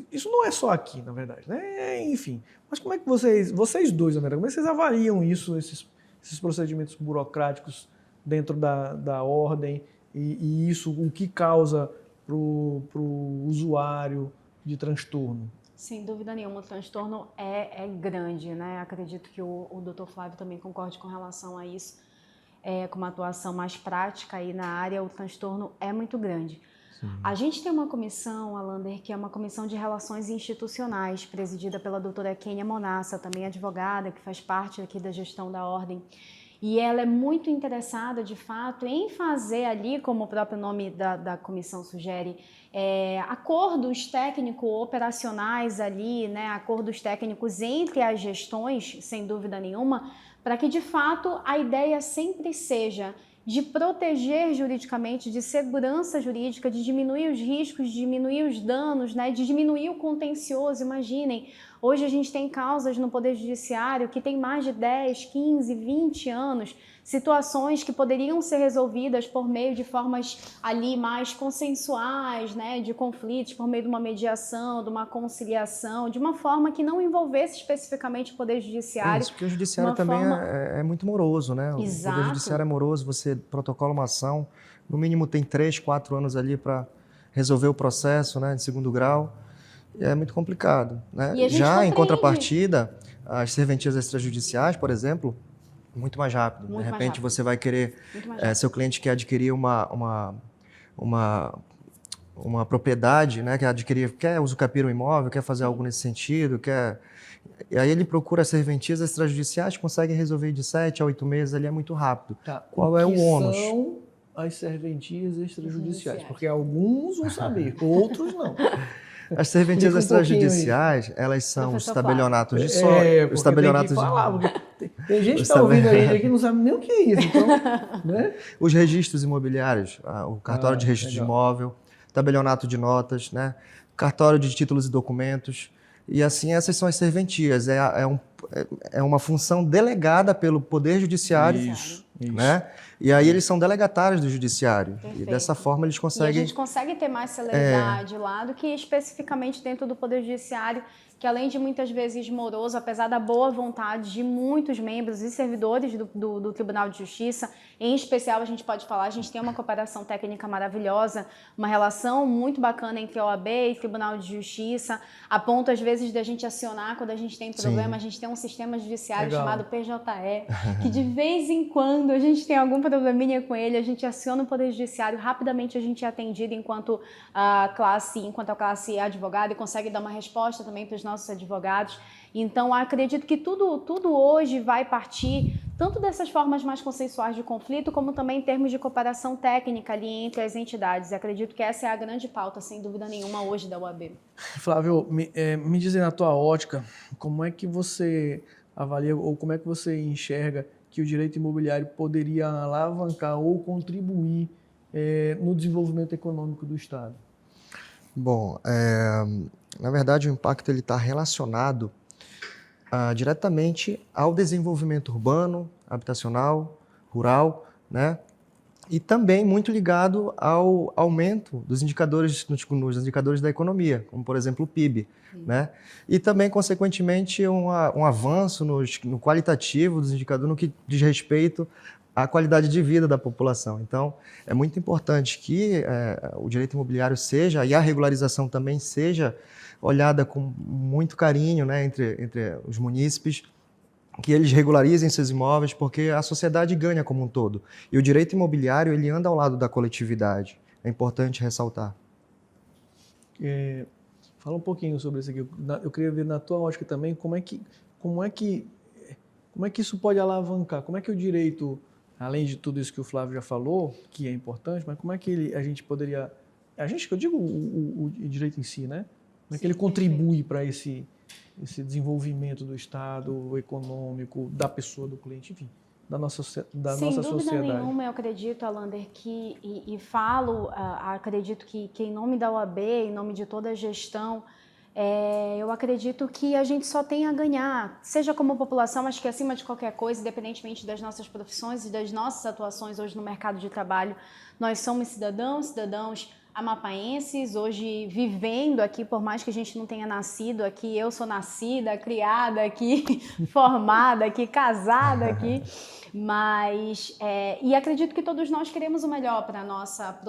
isso não é só aqui, na verdade, né? Enfim, mas como é que vocês dois, na verdade, como é que vocês avaliam isso, esses procedimentos burocráticos dentro da ordem e isso, o que causa para o usuário de transtorno? Sem dúvida nenhuma, o transtorno é grande, né? Acredito que o Dr. Flávio também concorde com relação a isso, com uma atuação mais prática aí na área, o transtorno é muito grande. Sim. A gente tem uma comissão, Alander, que é uma comissão de relações institucionais, presidida pela doutora Kênia Monassa, também advogada, que faz parte aqui da gestão da ordem. E ela é muito interessada, de fato, em fazer ali, como o próprio nome da comissão sugere, acordos técnico-operacionais ali, né, acordos técnicos entre as gestões, sem dúvida nenhuma, para que, de fato, a ideia sempre seja de proteger juridicamente, de segurança jurídica, de diminuir os riscos, de diminuir os danos, né, de diminuir o contencioso. Imaginem, hoje a gente tem causas no Poder Judiciário que tem mais de 10, 15, 20 anos, situações que poderiam ser resolvidas por meio de formas ali mais consensuais, né, de conflitos, por meio de uma mediação, de uma conciliação, de uma forma que não envolvesse especificamente o Poder Judiciário. Isso, porque o Judiciário também é muito moroso, né? Exato. O Poder Judiciário é moroso, você protocola uma ação, no mínimo tem 3, 4 anos ali para resolver o processo, né, de segundo grau, e é muito complicado, né? Já em contrapartida, as serventias extrajudiciais, por exemplo, muito mais rápido. Muito de repente você vai querer, seu cliente quer adquirir uma propriedade, né, quer usucapiar um imóvel, quer fazer algo nesse sentido, e aí ele procura as serventias extrajudiciais, consegue resolver de 7 a 8 meses, ali é muito rápido. Tá. Qual é o ônus? São as serventias extrajudiciais, porque alguns vão saber, outros não. As serventias extrajudiciais, elas são os tabelionatos de sócio. Os tabelionatos tem gente que está ouvindo a gente aqui e não sabe nem o que é isso. Então, né? Os registros imobiliários, o cartório de registro de imóvel, tabelionato de notas, né? Cartório de títulos e documentos. E assim, essas são as serventias. É uma função delegada pelo Poder Judiciário. Isso. Né? E aí eles são delegatários do Judiciário. Perfeito. E dessa forma eles conseguem... E a gente consegue ter mais celeridade lá do que especificamente dentro do Poder Judiciário, que além de muitas vezes moroso, apesar da boa vontade de muitos membros e servidores do Tribunal de Justiça, em especial a gente pode falar, a gente tem uma cooperação técnica maravilhosa, uma relação muito bacana entre a OAB e Tribunal de Justiça, a ponto às vezes da gente acionar quando a gente tem problema. Sim. A gente tem um sistema judiciário chamado PJE, que de vez em quando a gente tem algum probleminha com ele, a gente aciona o Poder Judiciário, rapidamente a gente é atendido enquanto a classe advogada e consegue dar uma resposta também para os nossos advogados. Então, acredito que tudo hoje vai partir tanto dessas formas mais consensuais de conflito, como também em termos de cooperação técnica ali entre as entidades. Acredito que essa é a grande pauta, sem dúvida nenhuma, hoje da UAB. Flávio, me diz aí na tua ótica, como é que você avalia ou como é que você enxerga que o direito imobiliário poderia alavancar ou contribuir no desenvolvimento econômico do Estado? Bom, na verdade o impacto ele está relacionado diretamente ao desenvolvimento urbano, habitacional, rural, né? E também muito ligado ao aumento dos indicadores, nos indicadores da economia, como por exemplo o PIB, né? E também, consequentemente, um avanço no qualitativo dos indicadores no que diz respeito à qualidade de vida da população. Então, é muito importante que o direito imobiliário seja, e a regularização também seja, olhada com muito carinho, né, entre os munícipes, que eles regularizem seus imóveis, porque a sociedade ganha como um todo. E o direito imobiliário, ele anda ao lado da coletividade. É importante ressaltar. Fala um pouquinho sobre isso aqui. Eu queria ver na tua ótica também como é que isso pode alavancar, como é que o direito, além de tudo isso que o Flávio já falou, que é importante, mas como é que a gente poderia, que eu digo o direito em si, né? Como é que ele contribui para esse desenvolvimento do Estado, econômico, da pessoa, do cliente, enfim, da nossa sociedade. Sem dúvida nenhuma, eu acredito, Alander, que, acredito que em nome da OAB, em nome de toda a gestão, eu acredito que a gente só tem a ganhar, seja como população, mas que acima de qualquer coisa, independentemente das nossas profissões e das nossas atuações hoje no mercado de trabalho, nós somos cidadãos amapaenses, hoje vivendo aqui, por mais que a gente não tenha nascido aqui, eu sou nascida, criada aqui, formada aqui, casada aqui, mas, e acredito que todos nós queremos o melhor para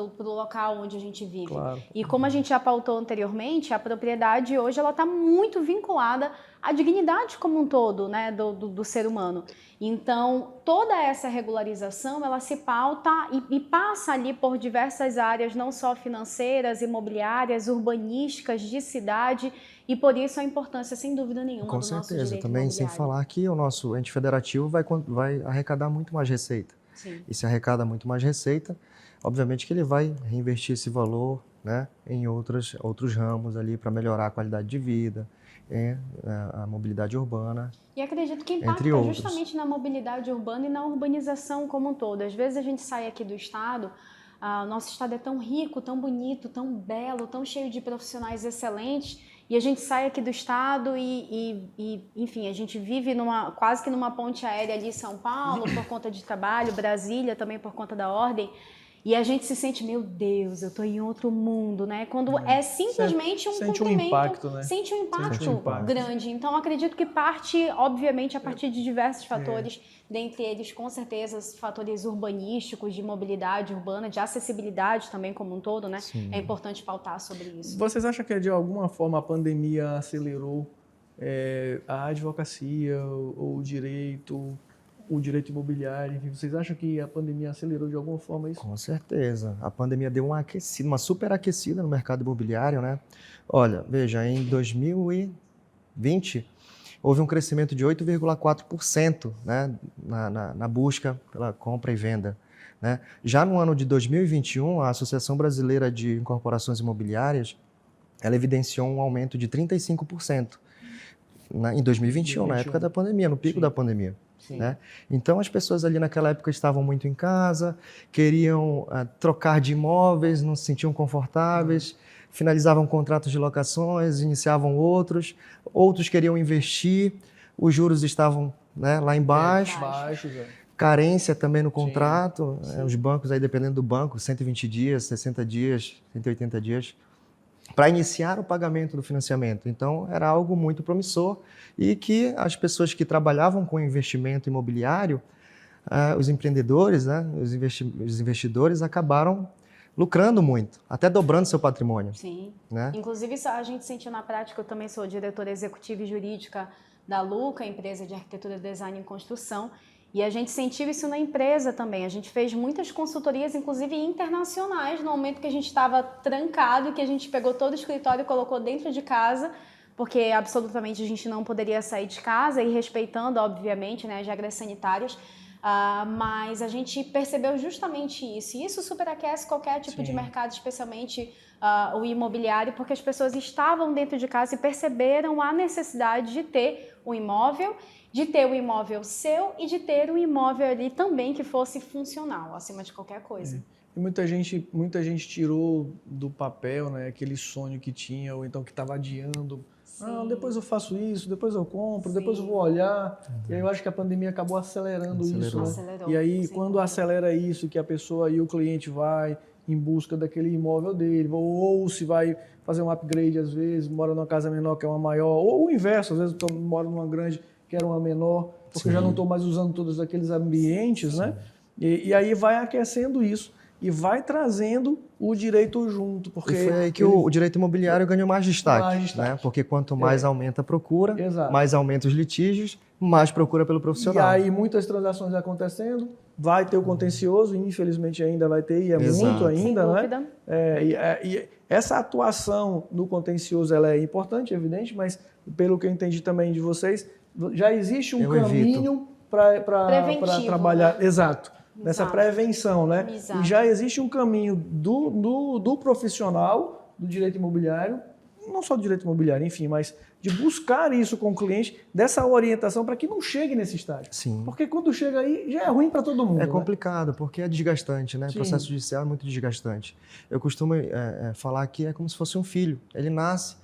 o local onde a gente vive. Claro. E como a gente já pautou anteriormente, a propriedade hoje ela está muito vinculada à dignidade como um todo, né, do ser humano. Então, toda essa regularização, ela se pauta e passa ali por diversas áreas, não só financeiras, imobiliárias, urbanísticas, de cidade, e por isso a importância, sem dúvida nenhuma, do nosso direito imobiliário. Com certeza, também sem falar que o nosso ente federativo vai arrecadar muito mais receita. Sim. E se arrecada muito mais receita, obviamente que ele vai reinvestir esse valor, né, em outros ramos ali para melhorar a qualidade de vida, a mobilidade urbana. E acredito que impacta justamente na mobilidade urbana e na urbanização como um todo. Às vezes a gente sai aqui do estado, nosso estado é tão rico, tão bonito, tão belo, tão cheio de profissionais excelentes, e a gente sai aqui do estado enfim, a gente vive quase que numa ponte aérea ali em São Paulo, por conta de trabalho, Brasília também por conta da ordem, e a gente se sente, meu Deus, eu estou em outro mundo, né? Quando é simplesmente um cumprimento, sente um impacto grande. Então, acredito que parte, obviamente, a partir de diversos fatores, dentre eles, com certeza, fatores urbanísticos, de mobilidade urbana, de acessibilidade também como um todo, né? Sim. É importante pautar sobre isso. Vocês acham que, de alguma forma, a pandemia acelerou a advocacia, ou o direito imobiliário, enfim, vocês acham que a pandemia acelerou de alguma forma isso? Com certeza. A pandemia deu uma superaquecida no mercado imobiliário, né? Olha, veja, em 2020 houve um crescimento de 8,4%, né, na busca pela compra e venda, né? Já no ano de 2021, a Associação Brasileira de Incorporações Imobiliárias, ela evidenciou um aumento de 35%, em 2021, na época da pandemia, no pico da pandemia. Né? Então, as pessoas ali naquela época estavam muito em casa, queriam trocar de imóveis, não se sentiam confortáveis, finalizavam contratos de locações, iniciavam outros queriam investir, os juros estavam, né, lá embaixo, carência também no contrato, os bancos, aí dependendo do banco, 120 dias, 60 dias, 180 dias, para iniciar o pagamento do financiamento. Então, era algo muito promissor e que as pessoas que trabalhavam com investimento imobiliário, os empreendedores, né, os investidores acabaram lucrando muito, até dobrando seu patrimônio. Sim. Né? Inclusive, a gente sentiu na prática, eu também sou diretora executiva e jurídica da Luca, empresa de arquitetura, design e construção, e a gente sentiu isso na empresa também. A gente fez muitas consultorias, inclusive internacionais, no momento que a gente estava trancado, que a gente pegou todo o escritório e colocou dentro de casa porque absolutamente a gente não poderia sair de casa e respeitando, obviamente, né, as regras sanitárias. Mas a gente percebeu justamente isso. E isso superaquece qualquer tipo de mercado, especialmente o imobiliário, porque as pessoas estavam dentro de casa e perceberam a necessidade de ter um imóvel, de ter um imóvel seu e de ter um imóvel ali também que fosse funcional, acima de qualquer coisa. E muita gente tirou do papel, né, aquele sonho que tinha, ou então que estava adiando. Ah, depois eu faço isso, depois eu compro, depois eu vou olhar. E aí eu acho que a pandemia acabou acelerando isso, né? Acelerou. E aí, quando acelera isso, que a pessoa e o cliente vai em busca daquele imóvel dele, ou se vai fazer um upgrade às vezes, mora numa casa menor que é uma maior, ou o inverso, às vezes eu moro numa grande que era uma menor, porque eu já não estou mais usando todos aqueles ambientes, né? E aí vai aquecendo isso. E vai trazendo o direito junto. Porque e foi aí que o direito imobiliário ganhou mais destaque. Né? Porque quanto mais aumenta a procura, mais aumenta os litígios, mais procura pelo profissional. E aí muitas transações acontecendo, vai ter o contencioso, infelizmente ainda vai ter, e é muito ainda, né? E essa atuação no contencioso ela é importante, evidente, mas pelo que eu entendi também de vocês, já existe um caminho para trabalhar. Né? Exato. Nessa prevenção, né? Exato. E já existe um caminho do profissional do direito imobiliário, não só do direito imobiliário, enfim, mas de buscar isso com o cliente, dessa orientação para que não chegue nesse estágio. Sim. Porque quando chega aí, já é ruim para todo mundo. É complicado, porque é desgastante, né? O processo judicial é muito desgastante. Eu costumo falar que é como se fosse um filho. Ele nasce,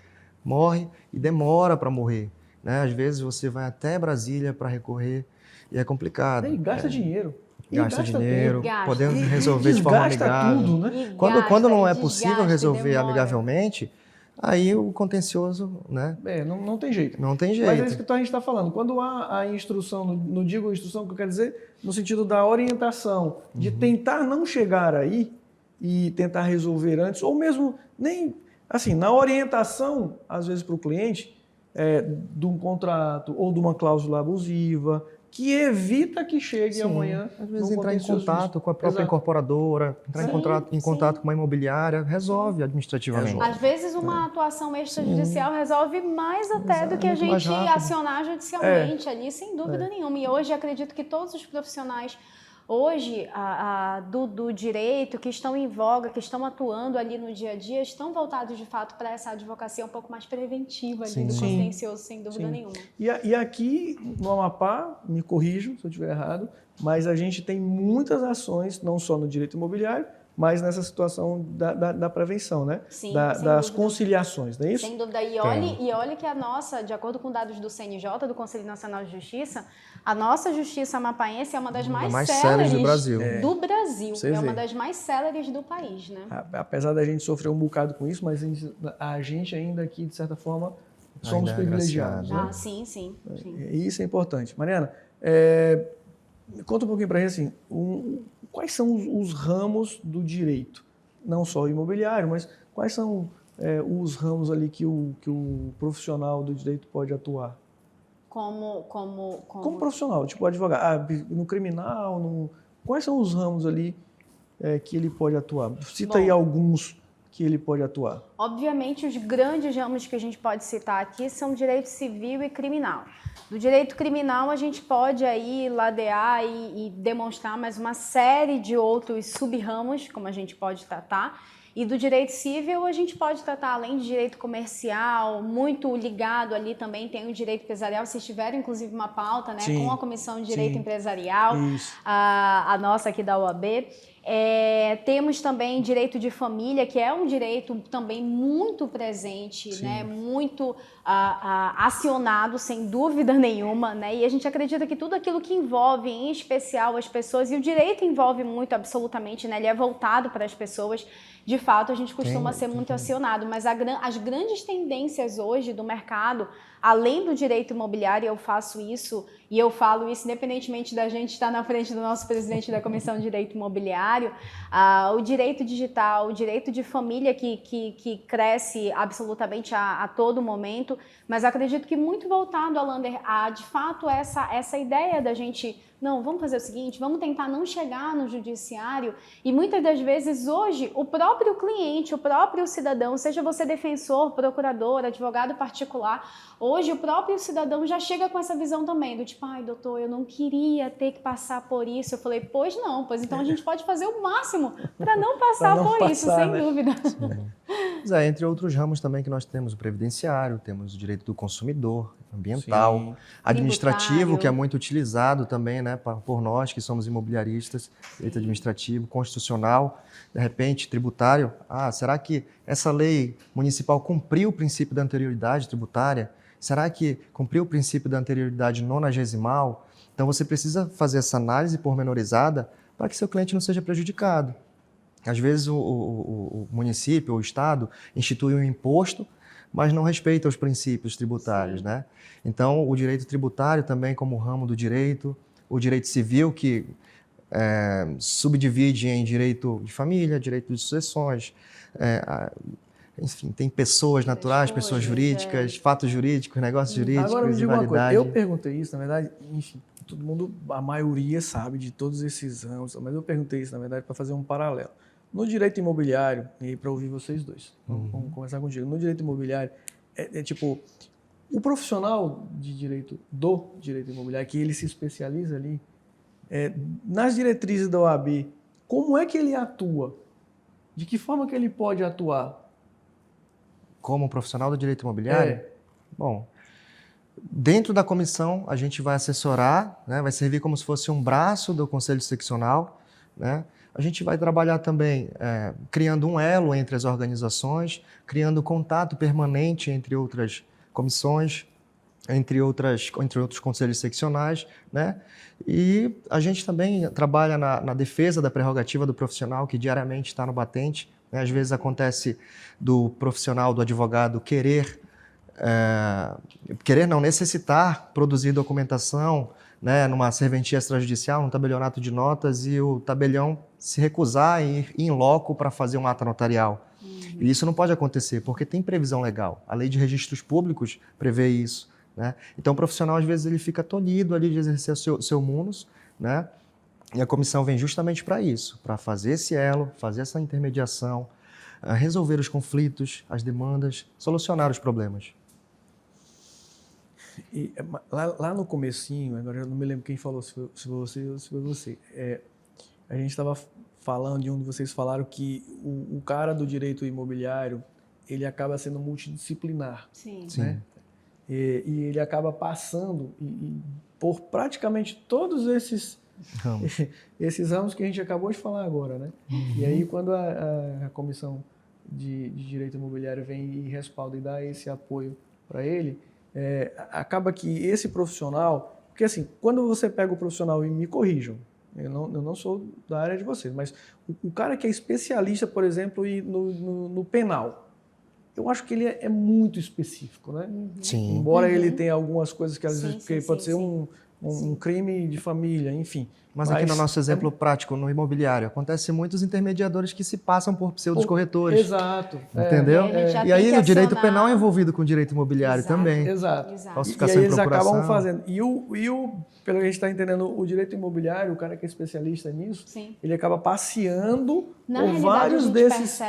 morre e demora para morrer. Né? Às vezes você vai até Brasília para recorrer e é complicado. E gasta dinheiro. Gasta dinheiro, tempo, podendo resolver de forma amigável. Tudo, né? Quando não é possível resolver amigavelmente, aí o contencioso, né? Não tem jeito. Não tem jeito. Mas é isso que a gente está falando. Quando há a instrução, não digo instrução que eu quero dizer, no sentido da orientação, de tentar não chegar aí e tentar resolver antes, ou mesmo nem assim, na orientação, às vezes para o cliente, de um contrato ou de uma cláusula abusiva, que evita que chegue amanhã. Às vezes entrar em contato com a própria incorporadora, entrar em contato com uma imobiliária, resolve administrativamente. Às vezes uma atuação extrajudicial resolve mais até do que a gente acionar judicialmente ali, sem dúvida nenhuma. E hoje acredito que todos os profissionais hoje do direito que estão em voga, que estão atuando ali no dia a dia, estão voltados de fato para essa advocacia um pouco mais preventiva ali do contencioso, sem dúvida nenhuma. E aqui no Amapá, me corrijo se eu estiver errado, mas a gente tem muitas ações, não só no direito imobiliário, mas nessa situação da prevenção, né? Sim, das conciliações, não é isso? Sem dúvida. E olhe que a nossa, de acordo com dados do CNJ, do Conselho Nacional de Justiça, a nossa justiça amapaense é uma das mais céleres do Brasil. É uma das mais céleres do país, né? Apesar da gente sofrer um bocado com isso, mas a gente ainda aqui, de certa forma, somos privilegiados. Né? Sim. E isso é importante. Mariana, conta um pouquinho para a gente, assim, quais são os ramos do direito? Não só o imobiliário, mas quais são os ramos ali que o profissional do direito pode atuar? Como profissional, tipo advogado, no criminal, quais são os ramos ali que ele pode atuar? Cita aí alguns que ele pode atuar. Obviamente, os grandes ramos que a gente pode citar aqui são direito civil e criminal. Do direito criminal, a gente pode aí ladear e demonstrar mais uma série de outros sub-ramos, como a gente pode tratar. E do direito civil, a gente pode tratar, além de direito comercial, muito ligado ali também tem o direito empresarial. Vocês tiveram, inclusive, uma pauta, né, com a Comissão de Direito Empresarial, a nossa aqui da OAB. Temos também direito de família, que é um direito também muito presente, né? Muito acionado, sem dúvida nenhuma, né? E a gente acredita que tudo aquilo que envolve, em especial, as pessoas, e o direito envolve muito, absolutamente, né? Ele é voltado para as pessoas. De fato, a gente costuma ser muito acionado, mas as grandes tendências hoje do mercado, além do direito imobiliário, eu faço isso, e eu falo isso independentemente da gente estar na frente do nosso presidente da Comissão de Direito Imobiliário, o direito digital, o direito de família que cresce absolutamente a todo momento, mas acredito que muito voltado, Alander, a de fato essa ideia da gente Não, vamos fazer o seguinte, vamos tentar não chegar no judiciário. E muitas das vezes hoje o próprio cliente, o próprio cidadão, seja você defensor, procurador, advogado particular, hoje o próprio cidadão já chega com essa visão também, do tipo, ai doutor, eu não queria ter que passar por isso. Eu falei, pois não, pois então a gente pode fazer o máximo para não passar por isso, sem dúvida. Pois é, entre outros ramos também que nós temos o previdenciário, temos o direito do consumidor, ambiental, Sim. administrativo, Tributário. que é muito utilizado também, né, por nós que somos imobiliaristas, direito administrativo, constitucional, de repente tributário. Ah, será que essa lei municipal cumpriu o princípio da anterioridade tributária? Será que cumpriu o princípio da anterioridade nonagesimal? Então você precisa fazer essa análise pormenorizada para que seu cliente não seja prejudicado. Às vezes o município ou o estado institui um imposto, mas não respeita os princípios tributários, né? Então, o direito tributário também como ramo do direito, o direito civil que subdivide em direito de família, direito de sucessões, enfim, tem pessoas naturais, pessoas jurídicas, fatos jurídicos, negócios jurídicos. Agora me diga uma coisa, validade. eu perguntei isso, na verdade, enfim, todo mundo, a maioria sabe de todos esses ramos, mas eu perguntei isso, na verdade, para fazer um paralelo. No direito imobiliário, e para ouvir vocês dois, vamos começar contigo. No direito imobiliário, tipo, o profissional de direito, do direito imobiliário, que ele se especializa ali, nas diretrizes da OAB, como é que ele atua? De que forma que ele pode atuar? Como profissional do direito imobiliário? Bom, dentro da comissão a gente vai assessorar, né, vai servir como se fosse um braço do conselho seccional, né? A gente vai trabalhar também criando um elo entre as organizações, criando contato permanente entre outras comissões, entre outros conselhos seccionais, né? E a gente também trabalha na defesa da prerrogativa do profissional, que diariamente está no batente, né? Às vezes acontece do profissional, do advogado, querer não, necessitar produzir documentação, né, numa serventia extrajudicial, num tabelionato de notas, e o tabelião se recusar em ir in loco para fazer uma ata notarial. E isso não pode acontecer, porque tem previsão legal. A Lei de Registros Públicos prevê isso, né? Então, o profissional, às vezes, ele fica tolhido ali de exercer o seu munus, né? E a comissão vem justamente para isso, para fazer esse elo, fazer essa intermediação, resolver os conflitos, as demandas, solucionar os problemas. E, lá no comecinho, agora eu não me lembro quem falou, se foi você ou se foi você, a gente estava falando, de um de vocês falaram que o cara do direito imobiliário, ele acaba sendo multidisciplinar. Sim. Né? E ele acaba passando por praticamente todos esses ramos que a gente acabou de falar agora, né? E aí, quando a comissão de direito imobiliário vem e respalda e dá esse apoio para ele, acaba que esse profissional, porque assim, quando você pega o profissional, e me corrijam, eu não sou da área de vocês, mas o cara que é especialista, por exemplo, no penal, eu acho que ele é muito específico, né? Sim. Embora ele tenha algumas coisas que às vezes pode ser sim. um crime de família, enfim. Mas aqui no nosso exemplo prático, no imobiliário, acontece muitos intermediadores que se passam por pseudos-corretores. Exato. Entendeu? E aí o direito penal é envolvido com o direito imobiliário também. Exato. Falsificação e aí e eles procuração. acabam fazendo. Pelo que a gente está entendendo, o direito imobiliário, o cara que é especialista nisso, ele acaba passeando Na por realidade, vários desses...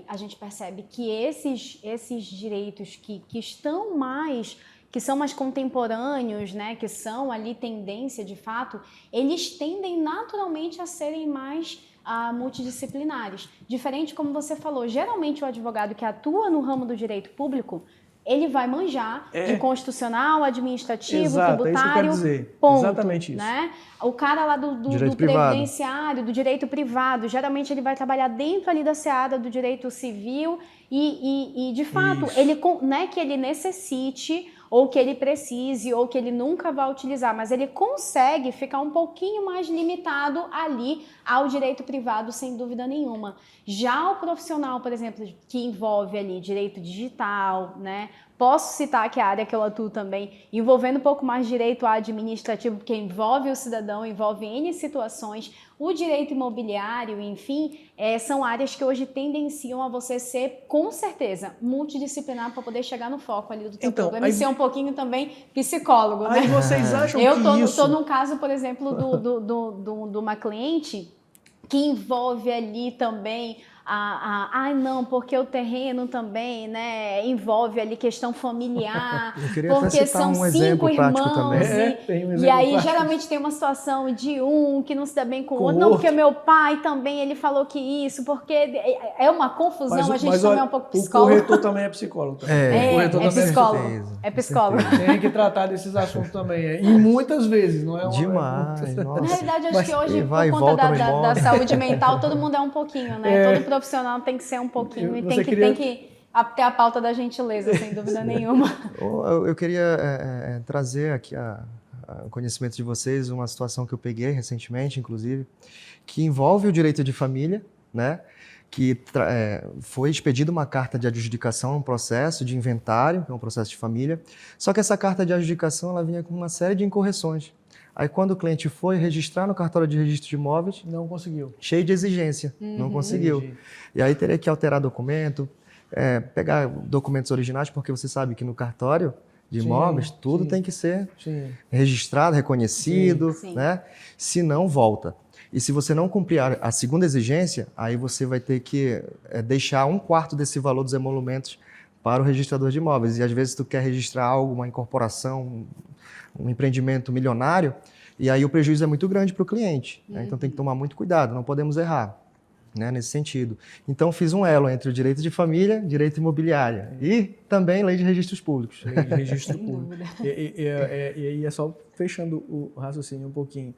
a gente percebe que esses direitos que estão mais... que são mais contemporâneos, né, que são ali tendência de fato, eles tendem naturalmente a serem mais multidisciplinares. Diferente, como você falou, geralmente o advogado que atua no ramo do direito público, ele vai manjar de constitucional, administrativo, Exato, tributário, é isso que eu quero dizer. ponto, Exatamente isso. né? O cara lá do previdenciário, do direito privado, geralmente ele vai trabalhar dentro ali da seara do direito civil e de fato, ele, não é que ele necessite ou que ele precise, ou que ele nunca vai utilizar, mas ele consegue ficar um pouquinho mais limitado ali ao direito privado, sem dúvida nenhuma. Já o profissional, por exemplo, que envolve ali direito digital, né, Posso citar que a área que eu atuo também, envolvendo um pouco mais direito administrativo, porque envolve o cidadão, envolve N situações, o direito imobiliário, enfim, são áreas que hoje tendenciam a você ser, com certeza, multidisciplinar para poder chegar no foco ali do teu problema e ser um pouquinho também psicólogo, né? Aí vocês acham eu que isso... Eu tô num caso, por exemplo, de uma cliente que envolve ali também não, porque o terreno também, né, envolve ali questão familiar, porque são 5 irmãos e aí prático. Geralmente tem uma situação de um que não se dá bem com o outro, não, porque meu pai também, ele falou que isso, porque é uma confusão, a gente também é um pouco psicólogo. O corretor também é psicólogo. É psicólogo. Tem que tratar desses assuntos também, e muitas vezes, não é uma... Demais, nossa. Na realidade, acho que hoje, por conta da saúde mental, todo mundo é um pouquinho, né? Todo profissional tem que ser um pouquinho e tem que ter a pauta da gentileza, sem dúvida nenhuma. Eu queria trazer aqui o conhecimento de vocês uma situação que eu peguei recentemente, inclusive, que envolve o direito de família, né? Que foi expedida uma carta de adjudicação, um processo de inventário, que é um processo de família, só que essa carta de adjudicação ela vinha com uma série de incorreções. Aí quando o cliente foi registrar no cartório de registro de imóveis... Não conseguiu. Cheio de exigência, não conseguiu. Entendi. E aí teria que alterar documento, pegar documentos originais, porque você sabe que no cartório de imóveis tudo tem que ser registrado, reconhecido, né? Se não, volta. E se você não cumprir a segunda exigência, aí você vai ter que deixar 1/4 desse valor dos emolumentos para o registrador de imóveis. E às vezes tu quer registrar algo, uma incorporação, um empreendimento milionário, e aí o prejuízo é muito grande para o cliente. Né? Então tem que tomar muito cuidado, não podemos errar, né, nesse sentido. Então fiz um elo entre o direito de família, direito imobiliário e também lei de registros públicos. Lei de registro público. E aí é só fechando o raciocínio um pouquinho.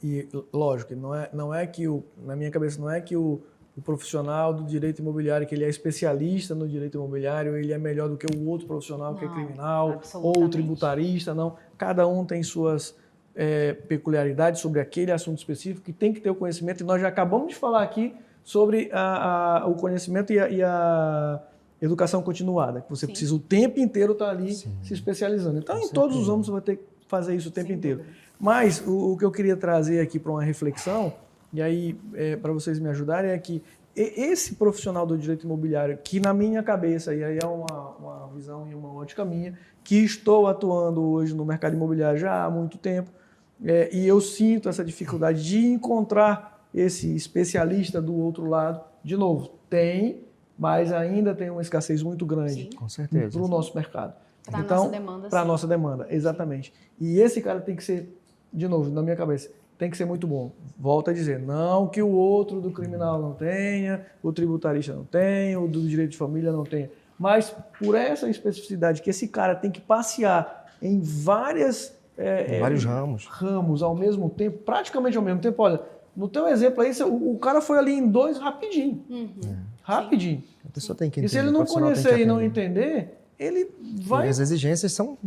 E lógico, não é que na minha cabeça não é que o profissional do direito imobiliário, que ele é especialista no direito imobiliário, ele é melhor do que o outro profissional que é criminal ou tributarista, não. Cada um tem suas peculiaridades sobre aquele assunto específico que tem que ter o conhecimento, e nós já acabamos de falar aqui sobre o conhecimento e a educação continuada, que você precisa o tempo inteiro estar ali se especializando. Então, em todos os âmbitos você vai ter que fazer isso o tempo inteiro. Mas o que eu queria trazer aqui para uma reflexão, e aí para vocês me ajudarem, é que esse profissional do direito imobiliário, que na minha cabeça, e aí é uma visão e uma ótica minha, que estou atuando hoje no mercado imobiliário já há muito tempo, e eu sinto essa dificuldade de encontrar esse especialista do outro lado. De novo, mas ainda tem uma escassez muito grande para o nosso mercado. Para a nossa demanda. Para a nossa demanda, exatamente. E esse cara tem que ser, de novo, na minha cabeça, tem que ser muito bom. Volto a dizer, não que o outro do criminal não tenha, o tributarista não tenha, o do direito de família não tenha. Mas por essa especificidade que esse cara tem que passear em vários ramos ao mesmo tempo, praticamente ao mesmo tempo. Olha, no teu exemplo aí, o cara foi ali em 2 rapidinho. Rapidinho. A pessoa tem que entender. E se ele não conhecer e não entender, ele vai... E as exigências são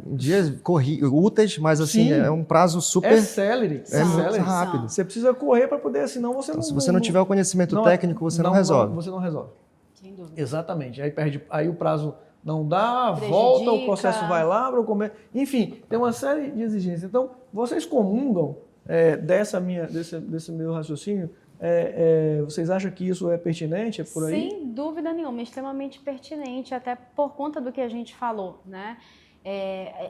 dias úteis, mas assim, é um prazo super... É célere. Muito rápido. Você precisa correr para poder, senão você Se você não tiver o conhecimento técnico, você não resolve. Você não resolve. Sem dúvida. Exatamente. Aí o prazo não dá, volta, o processo vai lá para o comércio. Enfim, tem uma série de exigências. Então, vocês comungam desse meu raciocínio? Vocês acham que isso é pertinente? É por aí? Sem dúvida nenhuma, extremamente pertinente, até por conta do que a gente falou, né?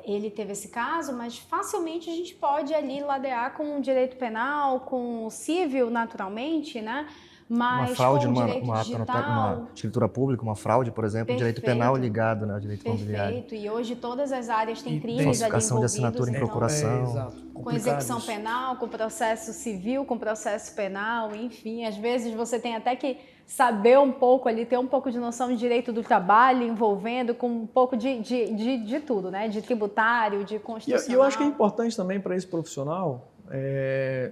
Ele teve esse caso, mas facilmente a gente pode ali ladear com o direito penal, com o civil, naturalmente, né? Mas uma fraude com o numa escritura pública, uma fraude, por exemplo, direito penal ligado ao direito imobiliário. Perfeito, e hoje todas as áreas têm crimes ali envolvidos. Falsificação de assinatura em procuração. Com execução penal, com processo civil, com processo penal, enfim. Às vezes você tem até que saber um pouco ali, ter um pouco de noção de direito do trabalho, envolvendo com um pouco de tudo, né? De tributário, de constitucional. E eu acho que é importante também para esse profissional...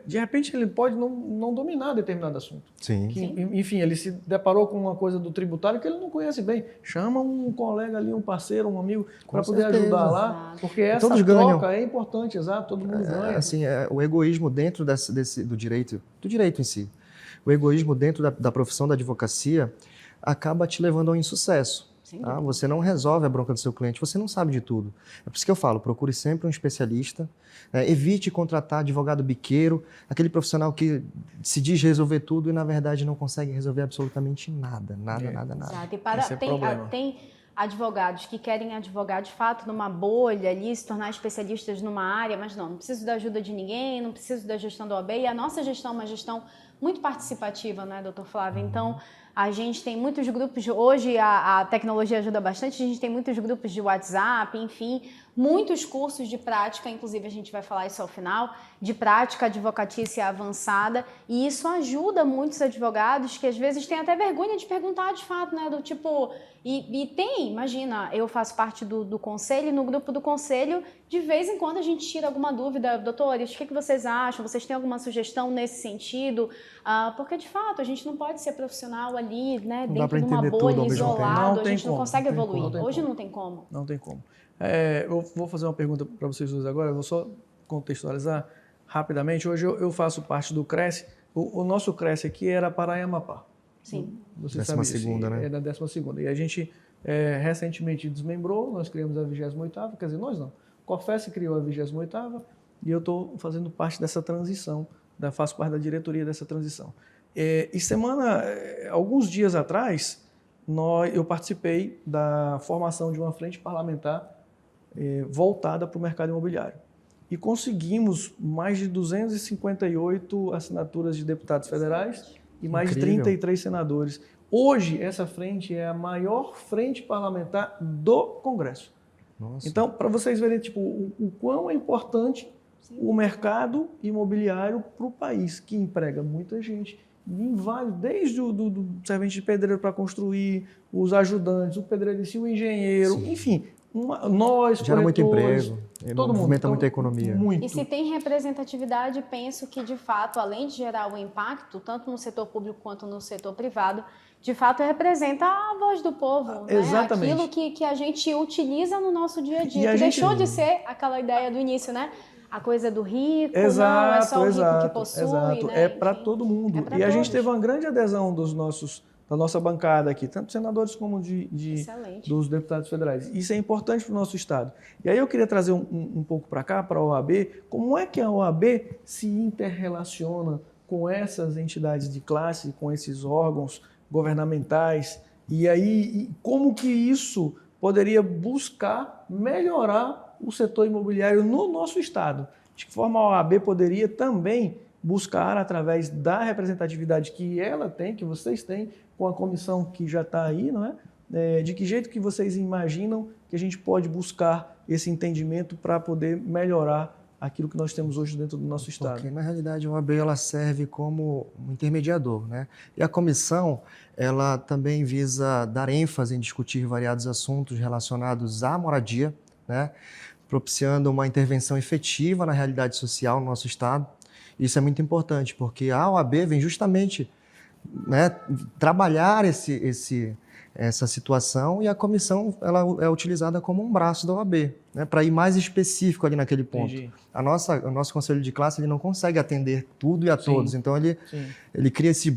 de repente ele pode não dominar determinado assunto. Sim. Enfim, ele se deparou com uma coisa do tributário que ele não conhece bem. Chama um colega ali, um parceiro, um amigo, para poder ajudar lá, porque essa troca é importante, todo mundo ganha. Assim, o egoísmo dentro do direito em si, o egoísmo dentro da profissão da advocacia acaba te levando ao insucesso. Tá? Você não resolve a bronca do seu cliente, você não sabe de tudo. É por isso que eu falo, procure sempre um especialista, evite contratar advogado biqueiro, aquele profissional que se diz resolver tudo e na verdade não consegue resolver absolutamente nada. Exato. E Esse é o problema. tem advogados que querem advogar de fato numa bolha ali, se tornar especialistas numa área, mas não preciso da ajuda de ninguém, não preciso da gestão da OAB, e a nossa gestão é uma gestão muito participativa, né, doutor Flávio? Então, a gente tem muitos grupos, hoje a tecnologia ajuda bastante, a gente tem muitos grupos de WhatsApp, enfim, muitos cursos de prática, inclusive a gente vai falar isso ao final, de prática advocatícia avançada, e isso ajuda muitos advogados que às vezes têm até vergonha de perguntar de fato, né, do tipo, imagina, eu faço parte do conselho, e no grupo do conselho, de vez em quando a gente tira alguma dúvida, doutores, o que vocês acham? Vocês têm alguma sugestão nesse sentido? Porque de fato a gente não pode ser profissional ali, né, dentro de uma bolha, isolado, a gente não consegue evoluir. Hoje não tem como. Não tem como. Eu vou fazer uma pergunta para vocês dois agora, eu vou só contextualizar rapidamente. Hoje eu faço parte do Cresce. O nosso Cresce aqui era para Amapá. Sim. Você sabe isso. 12ª, né? É da 12ª. E a gente recentemente desmembrou, nós criamos a 28ª, quer dizer, nós não. O COFES criou a 28ª e eu estou fazendo parte dessa transição, faço parte da diretoria dessa transição. Alguns dias atrás, eu participei da formação de uma frente parlamentar voltada para o mercado imobiliário. E conseguimos mais de 258 assinaturas de deputados federais e mais de 33 senadores. Hoje, essa frente é a maior frente parlamentar do Congresso. Nossa. Então, para vocês verem o quão é importante o mercado imobiliário para o país, que emprega muita gente, desde do servente de pedreiro para construir, os ajudantes, o pedreiro em si, o engenheiro, enfim, nós, gera muito emprego, todo mundo. Movimenta muita economia. E se tem representatividade, penso que, de fato, além de gerar o impacto, tanto no setor público quanto no setor privado, de fato representa a voz do povo, né? Exatamente. Aquilo que a gente utiliza no nosso dia a dia, deixou de ser aquela ideia do início, né? A coisa do rico, exato, não é só o rico exato, que possui, exato. né? É para todo mundo. É pra a gente todos. teve uma grande adesão da nossa bancada aqui, tanto senadores como dos deputados federais. Isso é importante para o nosso Estado. E aí eu queria trazer um pouco para cá, para a OAB, como é que a OAB se interrelaciona com essas entidades de classe, com esses órgãos governamentais, e aí como que isso poderia buscar melhorar o setor imobiliário no nosso Estado. De que forma a OAB poderia também buscar, através da representatividade que ela tem, que vocês têm, com a comissão que já está aí, não é? De que jeito que vocês imaginam que a gente pode buscar esse entendimento para poder melhorar aquilo que nós temos hoje dentro do nosso Estado? Porque, na realidade, a OAB ela serve como um intermediador, né? E a comissão, ela também visa dar ênfase em discutir variados assuntos relacionados à moradia, né? Propiciando uma intervenção efetiva na realidade social no nosso Estado. Isso é muito importante, porque a OAB vem justamente, né, trabalhar essa situação, e a comissão ela é utilizada como um braço da OAB, né, para ir mais específico ali naquele ponto. Entendi. O nosso conselho de classe ele não consegue atender tudo e a todos, então ele cria esses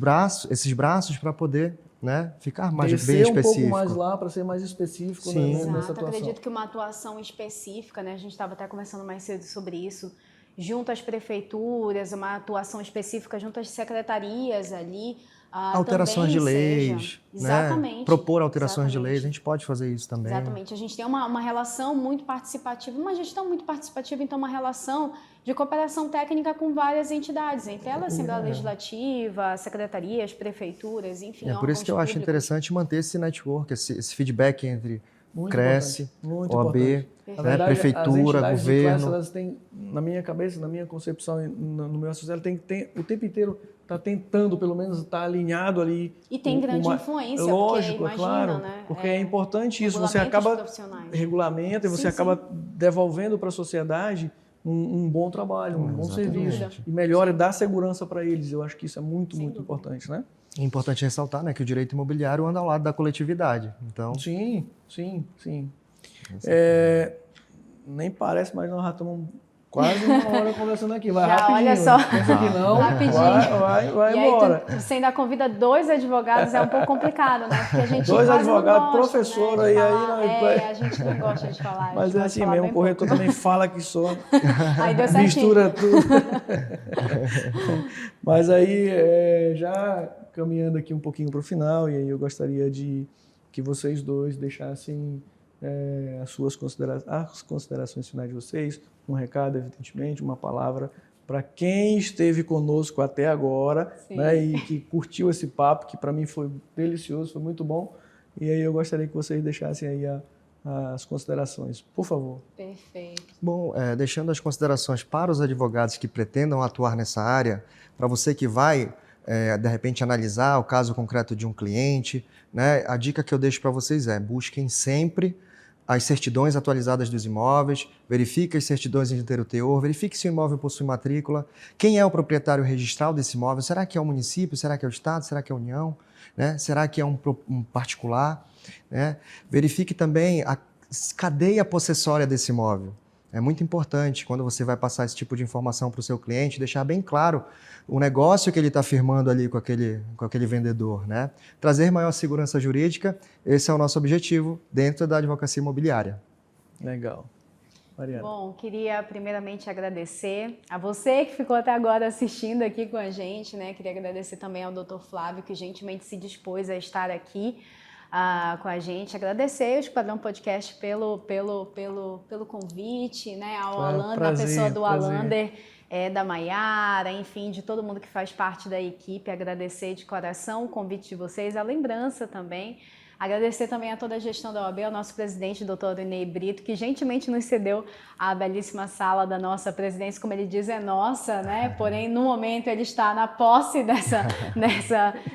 braços para poder, né, ficar mais bem específico. Um pouco mais lá para ser mais específico. Sim. Nessa Exato, atuação. acredito que uma atuação específica, né, a gente estava até conversando mais cedo sobre isso, junto às prefeituras, uma atuação específica junto às secretarias ali. Alterações de leis, exatamente, né? Propor alterações de leis, a gente pode fazer isso também. Exatamente, a gente tem uma relação muito participativa, uma gestão muito participativa, então uma relação de cooperação técnica com várias entidades, entre elas a Assembleia Legislativa, secretarias, prefeituras, enfim. É por isso que eu acho interessante manter esse network, esse feedback entre muito Cresce, muito OAB, né, prefeitura, as governo. Classe, elas têm, na minha cabeça, na minha concepção, no meu associado, tem que ter o tempo inteiro está tentando, pelo menos, estar alinhado ali. E tem grande influência, lógico, porque, imagina, claro, né? Porque é importante isso, você acaba regulamenta e você acaba devolvendo para a sociedade um bom trabalho, um bom serviço. E melhora e dá segurança para eles. Eu acho que isso é muito importante, né? É importante ressaltar, né, que o direito imobiliário anda ao lado da coletividade. Então... Sim. Nem parece, mas nós já estamos Quase uma hora conversando aqui, vai Já, rapidinho. olha só. Pensa que não, Rapidinho. vai E aí embora. você ainda convida 2 advogados, é um pouco complicado, né? Porque a gente 2 quase não advogados, gosta, professor, né, de aí falar. A gente não gosta de falar. a Mas gente é gosta de assim falar mesmo, bem o corretor pouco. também fala que só Aí deu certinho. mistura tudo. Mas aí, já caminhando aqui um pouquinho para o final, e aí eu gostaria de que vocês dois deixassem as considerações finais de vocês, um recado, evidentemente, uma palavra para quem esteve conosco até agora, né, e que curtiu esse papo, que para mim foi delicioso, foi muito bom. E aí eu gostaria que vocês deixassem aí as considerações, por favor. Perfeito. Bom, deixando as considerações para os advogados que pretendam atuar nessa área, para você que vai, de repente, analisar o caso concreto de um cliente, né, a dica que eu deixo para vocês busquem sempre as certidões atualizadas dos imóveis, verifique as certidões em inteiro teor, verifique se o imóvel possui matrícula, quem é o proprietário registral desse imóvel, será que é o município, será que é o Estado, será que é a União, né? Será que é um particular? Né? Verifique também a cadeia possessória desse imóvel. É muito importante, quando você vai passar esse tipo de informação para o seu cliente, deixar bem claro o negócio que ele está firmando ali com aquele vendedor, né? Trazer maior segurança jurídica, esse é o nosso objetivo dentro da advocacia imobiliária. Legal. Mariana. Bom, queria primeiramente agradecer a você que ficou até agora assistindo aqui com a gente, né? Queria agradecer também ao Dr. Flávio, que gentilmente se dispôs a estar aqui com a gente. Agradecer ao Esquadrão Podcast pelo convite, né? Ao Alander, a pessoa do Alander, da Maiara, enfim, de todo mundo que faz parte da equipe. Agradecer de coração o convite de vocês, a lembrança também. Agradecer também a toda a gestão da OAB, ao nosso presidente, doutor Inei Brito, que gentilmente nos cedeu a belíssima sala da nossa presidência, como ele diz, é nossa, né? Porém, no momento, ele está na posse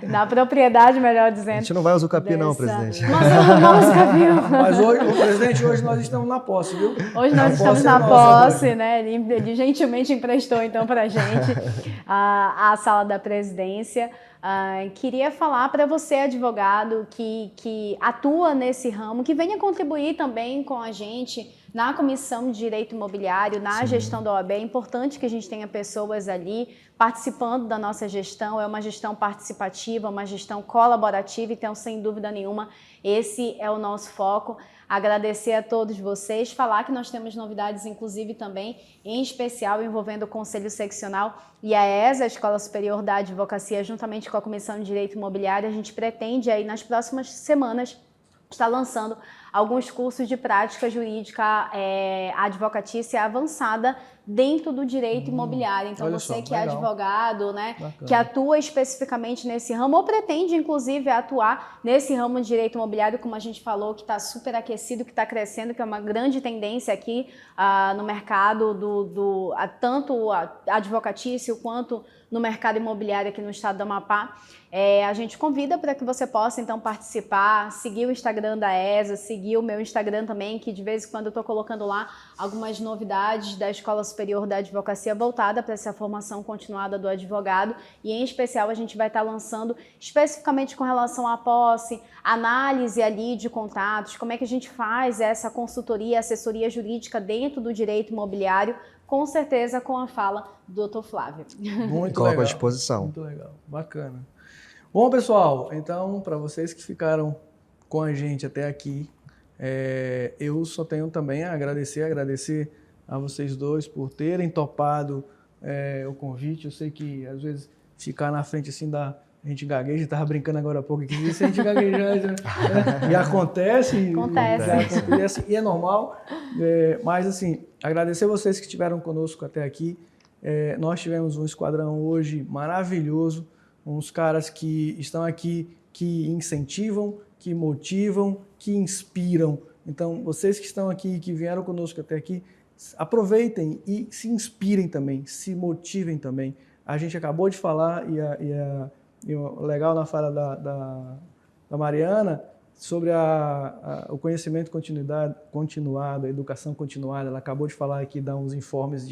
na propriedade, melhor dizendo. A gente não vai usucapiar não, presidente. Nós não vamos usucapiar. Mas presidente, hoje nós estamos na posse, viu? Hoje nós estamos na posse, né? Ele gentilmente emprestou, então, para a gente a sala da presidência. Queria falar para você, advogado, que atua nesse ramo, que venha contribuir também com a gente na Comissão de Direito Imobiliário, na gestão da OAB. É importante que a gente tenha pessoas ali participando da nossa gestão. É uma gestão participativa, uma gestão colaborativa, então, sem dúvida nenhuma, esse é o nosso foco. Agradecer a todos vocês, falar que nós temos novidades, inclusive também, em especial envolvendo o Conselho Seccional e a ESA, a Escola Superior da Advocacia, juntamente com a Comissão de Direito Imobiliário. A gente pretende aí nas próximas semanas estar lançando alguns cursos de prática jurídica advocatícia avançada dentro do direito imobiliário. Então, você que é advogado, né, que atua especificamente nesse ramo, ou pretende, inclusive, atuar nesse ramo de direito imobiliário, como a gente falou, que está super aquecido, que está crescendo, que é uma grande tendência aqui no mercado tanto advocatício quanto no mercado imobiliário aqui no estado do Amapá. A gente convida para que você possa, então, participar, seguir o Instagram da ESA, seguir o meu Instagram também, que de vez em quando eu estou colocando lá algumas novidades da Escola Superior da Advocacia voltada para essa formação continuada do advogado, e em especial a gente vai estar lançando especificamente com relação à posse, análise ali de contratos, como é que a gente faz essa consultoria, assessoria jurídica dentro do direito imobiliário, com certeza com a fala do Dr. Flávio. Muito Coloco legal. à disposição. Muito legal, bacana. Bom, pessoal, então, para vocês que ficaram com a gente até aqui, eu só tenho também a agradecer a vocês dois por terem topado o convite. Eu sei que, às vezes, ficar na frente assim a gente gagueja, estava brincando agora há pouco aqui, se a gente gaguejar, e acontece. E é normal, mas assim, agradecer vocês que estiveram conosco até aqui. Nós tivemos um esquadrão hoje maravilhoso, uns caras que estão aqui, que incentivam, que motivam, que inspiram. Então, vocês que estão aqui, que vieram conosco até aqui, aproveitem e se inspirem também, se motivem também. A gente acabou de falar, e o legal na fala da Mariana, sobre o conhecimento continuado, a educação continuada. Ela acabou de falar aqui, dar uns informes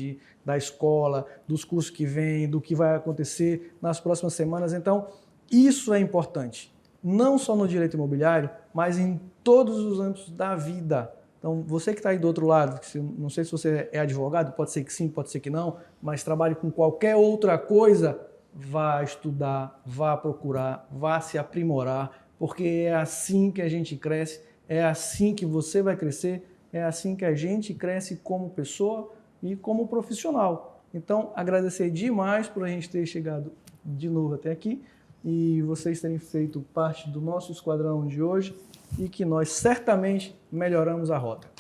da escola, dos cursos que vêm, do que vai acontecer nas próximas semanas. Então, isso é importante, não só no direito imobiliário, mas em todos os âmbitos da vida. Então, você que está aí do outro lado, não sei se você é advogado, pode ser que sim, pode ser que não, mas trabalhe com qualquer outra coisa, vá estudar, vá procurar, vá se aprimorar, porque é assim que a gente cresce, é assim que você vai crescer, é assim que a gente cresce como pessoa e como profissional. Então, agradecer demais por a gente ter chegado de novo até aqui e vocês terem feito parte do nosso esquadrão de hoje e que nós certamente melhoramos a rota.